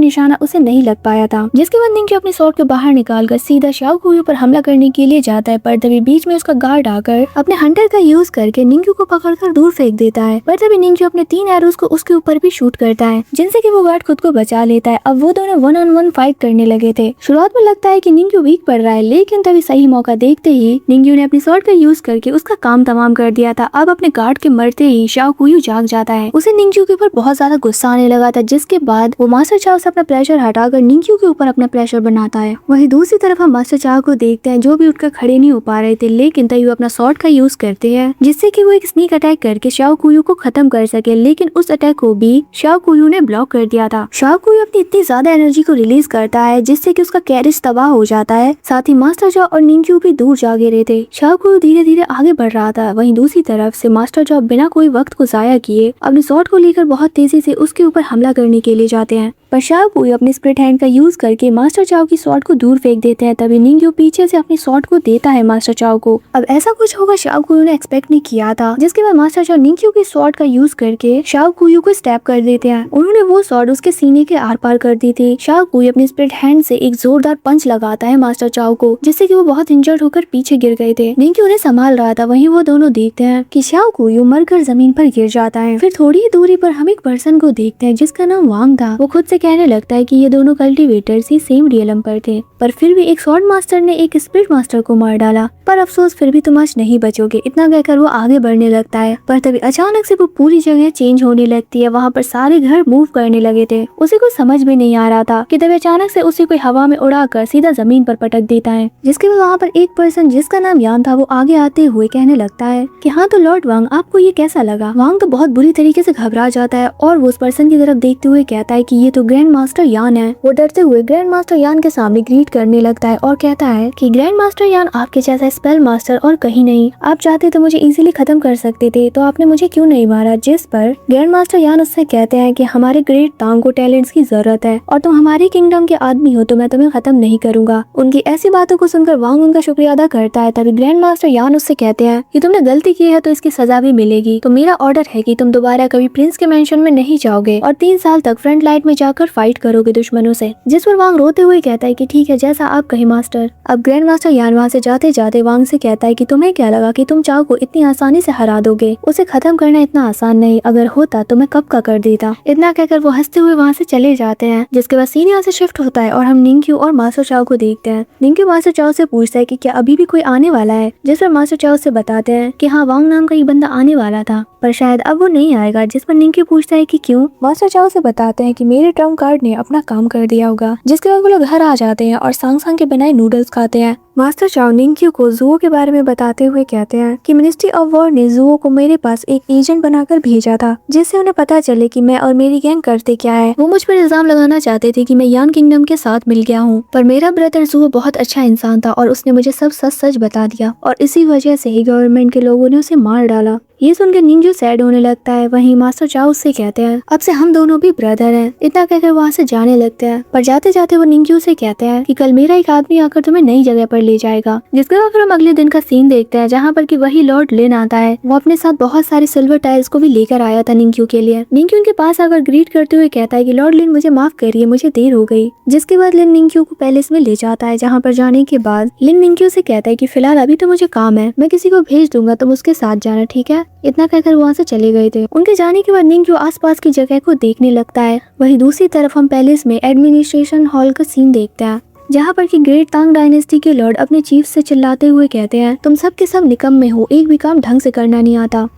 निशाना उसे नहीं लग पाया था। जिसके बाद निंग्यू अपनी स्वॉर्ड को बाहर निकालकर सीधा शाओ कुयू पर हमला करने के लिए जाता है, पर तभी बीच में उसका गार्ड आकर अपने हंटर का यूज करके निंग्यू को पकड़कर दूर फेंक देता है। पर तभी निंग्यू अपने 3 एरोस को उसके ऊपर भी शूट करता देता है, जिनसे कि वो गार्ड खुद को बचा लेता है। अब वो दोनों 1-on-1 फाइट करने लगे थे। शुरुआत में लगता है कि निंग्यू वीक पड़ रहा है, लेकिन तभी सही मौका देखते ही निंग्यू ने अपनी स्वॉर्ड का यूज करके उसका काम तमाम कर दिया था। अब अपने गार्ड के मरते ही शाओ कुयू जाग जाता है। उसे निंग्यू के ऊपर बहुत ज्यादा गुस्सा आने लगा था, जिसके बाद वो मास्टर चाओ से अपना प्रेशर हटाकर निंग्यू के ऊपर अपना प्रेशर बनाता है। वहीं दूसरी तरफ हम मास्टर चाओ को देखते हैं, जो भी उठकर खड़े नहीं हो पा रहे थे, लेकिन तभी वो अपना स्वॉर्ड का यूज करते हैं, जिससे कि वो एक स्नीक अटैक करके शाओ कुयू को खत्म कर सके। लेकिन उस अटैक को भी शाओ कुयू ने ब्लॉक कर दिया था। शाओ कुयू अपनी इतनी ज्यादा एनर्जी को रिलीज करता है, जिससे कि उसका कैरेज तबाह हो जाता है। साथ ही मास्टर चाओ और निंग्यू भी दूर जा गिरे थे। शाओ कुयू धीरे धीरे आगे बढ़ रहा था। वहीं दूसरी तरफ से मास्टर चाओ बिना कोई वक्त को जाया किए अपने स्वॉर्ड को लेकर बहुत तेजी से उसके ऊपर हमला करने के लिए जाते हैं, पर शाओ कुयू अपने स्प्लिट हैंड का यूज करके मास्टर चाओ की स्वॉर्ड को दूर फेंक देते हैं। तभी निंग्यू पीछे से अपनी स्वॉर्ड को देता है मास्टर चाओ को। अब ऐसा कुछ होगा शाओ कुयू ने एक्सपेक्ट नहीं किया था, जिसके बाद मास्टर चाओ निंग्यू की स्वॉर्ड का यूज करके शाओ कुयू को स्टैब कर देते हैं। उन्होंने वो स्वॉर्ड उसके सीने के आर पार कर दी थी। शाओ कुयू अपनी स्प्लिट हैंड से एक जोरदार पंच लगाता है मास्टर चाओ को, जिससे कि वो बहुत इंजर्ड होकर पीछे गिर गए थे। निंग्यू उन्हें संभाल रहा था। वहीं वो दोनों देखते हैं कि शाओ कुयू मरकर जमीन पर गिर जाता है। फिर थोड़ी ही दूरी पर हम एक पर्सन को देखते हैं, जिसका नाम वांग था। वो खुद से कहने लगता है कि ये दोनों कल्टीवेटर्स ही सेम रियलम पर थे, पर फिर भी एक स्वॉर्ड मास्टर ने एक स्पिरिट मास्टर को मार डाला, पर अफसोस फिर भी तुम आज नहीं बचोगे। इतना कहकर वो आगे बढ़ने लगता है, पर तभी अचानक से वो पूरी जगह चेंज होने लगती है। वहाँ पर सारे घर मूव करने लगे थे। उसे कुछ समझ में नहीं आ रहा था कि तभी अचानक से उसे कोई हवा में उड़ाकर सीधा जमीन पर पटक देता है, जिसके बाद वहाँ पर एक पर्सन जिसका नाम यान था वो आगे आते हुए कहने लगता है कि हाँ तो लॉर्ड वांग, आपको ये कैसा लगा। वांग तो बहुत बुरी तरीके से घबरा जाता है और वो उस पर्सन की तरफ देखते हुए कहता है कि ये तो ग्रैंड मास्टर यान है। वो डरते हुए ग्रैंड मास्टर यान के सामने ग्रीट करने लगता है और कहता है कि ग्रैंड मास्टर यान, आपके जैसा स्पेल मास्टर और कहीं नहीं। आप चाहते तो मुझे इजीली खत्म कर सकते थे, तो आपने मुझे क्यों नहीं मारा। जिस पर ग्रैंड मास्टर यान उससे कहते हैं कि हमारे ग्रेट तांग को टैलेंट्स की जरूरत है और तुम हमारे किंगडम के आदमी हो, तो मैं तुम्हें खत्म नहीं करूंगा। उनकी ऐसी बातों को सुनकर वांग उनका शुक्रिया अदा करता है। तभी ग्रैंड मास्टर यान उससे कहते हैं कि तुमने गलती की है तो इसकी सजा भी मिलेगी, तो मेरा ऑर्डर है कि तुम दोबारा कभी प्रिंस के मेंशन में नहीं जाओगे और 3 साल तक फ्रंट लाइन में जाकर फाइट करोगे दुश्मनों से। जिस पर वांग रोते हुए कहता है कि ठीक है, जैसा आप कहे मास्टर। अब ग्रैंड मास्टर यान वहाँ से जाते जाते वांग से कहता है कि तुम्हें क्या लगा कि तुम चाओ को इतनी आसानी से हरा दोगे। उसे खत्म करना इतना आसान नहीं, अगर होता तो मैं कब का कर देता। इतना कहकर वो हंसते हुए वहाँ से चले जाते हैं। जिसके बाद सीन यहाँ से शिफ्ट होता है और हम निंग्यू और मास्टर चाओ को देखते हैं। निंग्यू मास्टर चाओ से पूछता है कि क्या अभी भी कोई आने वाला है, जिस पर मास्टर चाओ से बताते हैं कि हाँ, वांग नाम का ये बंदा आने वाला था, पर शायद अब वो नहीं आएगा। जिस पर निंग्यू पूछता है कि क्यों। मास्टर चाओ से बताते हैं कि मेरे ट्रम्प कार्ड ने अपना काम कर दिया होगा। जिसके बाद वो लोग घर आ जाते हैं और सांग सांग के बनाए नूडल्स खाते हैं। मास्टर चाओ निंग्यू को जुओ के बारे में बताते हुए कहते हैं कि मिनिस्ट्री ऑफ वॉर ने जुओ को मेरे पास एक एजेंट बनाकर भेजा था, जिससे उन्हें पता चले कि मैं और मेरी गैंग करते क्या है। वो मुझ पर इल्जाम लगाना चाहते थे कि मैं यान किंगडम के साथ मिल गया हूँ, पर मेरा ब्रदर जुओ बहुत अच्छा इंसान था और उसने मुझे सब सच सच बता दिया और इसी वजह से ही गवर्नमेंट के लोगों ने उसे मार डाला। ये सुनकर निंग्यू सैड होने लगता है। वहीं मास्टर चाओ उससे कहते हैं अब से हम दोनों भी ब्रदर हैं। इतना कहकर वहाँ से जाने लगते हैं, पर जाते जाते वो निंग्यू से कहते हैं कि कल मेरा एक आदमी आकर तुम्हें नई जगह पर ले जाएगा। जिसके बाद फिर हम अगले दिन का सीन देखते हैं, जहाँ पर कि वही लॉर्ड लिन आता है। वो अपने साथ बहुत सारे सिल्वर टाइल्स को भी लेकर आया था निंग्यू के लिए। निंग्यू उनके पास आकर ग्रीट करते हुए कहता है कि लॉर्ड लिन, मुझे माफ करिए, मुझे देर हो गई। जिसके बाद लिन निंग्यू को पैलेस में ले जाता है, जहाँ पर जाने के बाद लिन निंग्यू से कहता है कि फिलहाल अभी तो मुझे काम है, मैं किसी को भेज दूंगा, तुम उसके साथ जाना, ठीक है। इतना कहकर वहाँ से चले गए थे। उनके जाने के बाद निंग्यू आसपास की जगह को देखने लगता है। वहीं दूसरी तरफ हम पैलेस में एडमिनिस्ट्रेशन हॉल का सीन देखते हैं, जहाँ पर कि ग्रेट तांग डायनेस्टी के लॉर्ड अपने चीफ से चिल्लाते हुए कहते हैं तुम सब के सब निकम्मे हो, एक भी काम ढंग से करना नहीं आता।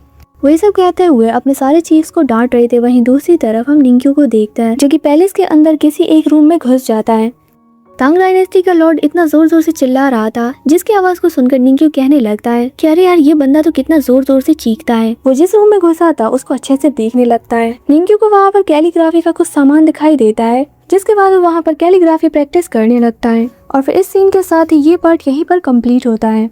वही सब कहते हुए अपने सारे चीफ्स को डांट रहे थे। वहीं दूसरी तरफ हम निंग्यू को देखते हैं, जो कि पैलेस के अंदर किसी एक रूम में घुस जाता है। तांग डायनेस्टी का लॉर्ड इतना जोर जोर से चिल्ला रहा था, जिसकी आवाज को सुनकर निंग्यू कहने लगता है कि अरे यार, ये बंदा तो कितना जोर जोर से चीखता है। वो जिस रूम में घुसा था उसको अच्छे से देखने लगता है। निंग्यू को वहाँ पर कैलीग्राफी का कुछ सामान दिखाई देता है, जिसके बाद वो वहाँ पर कैलीग्राफी प्रैक्टिस करने लगता है। और फिर इस सीन के साथ ही ये पार्ट यहीं पर कंप्लीट होता है।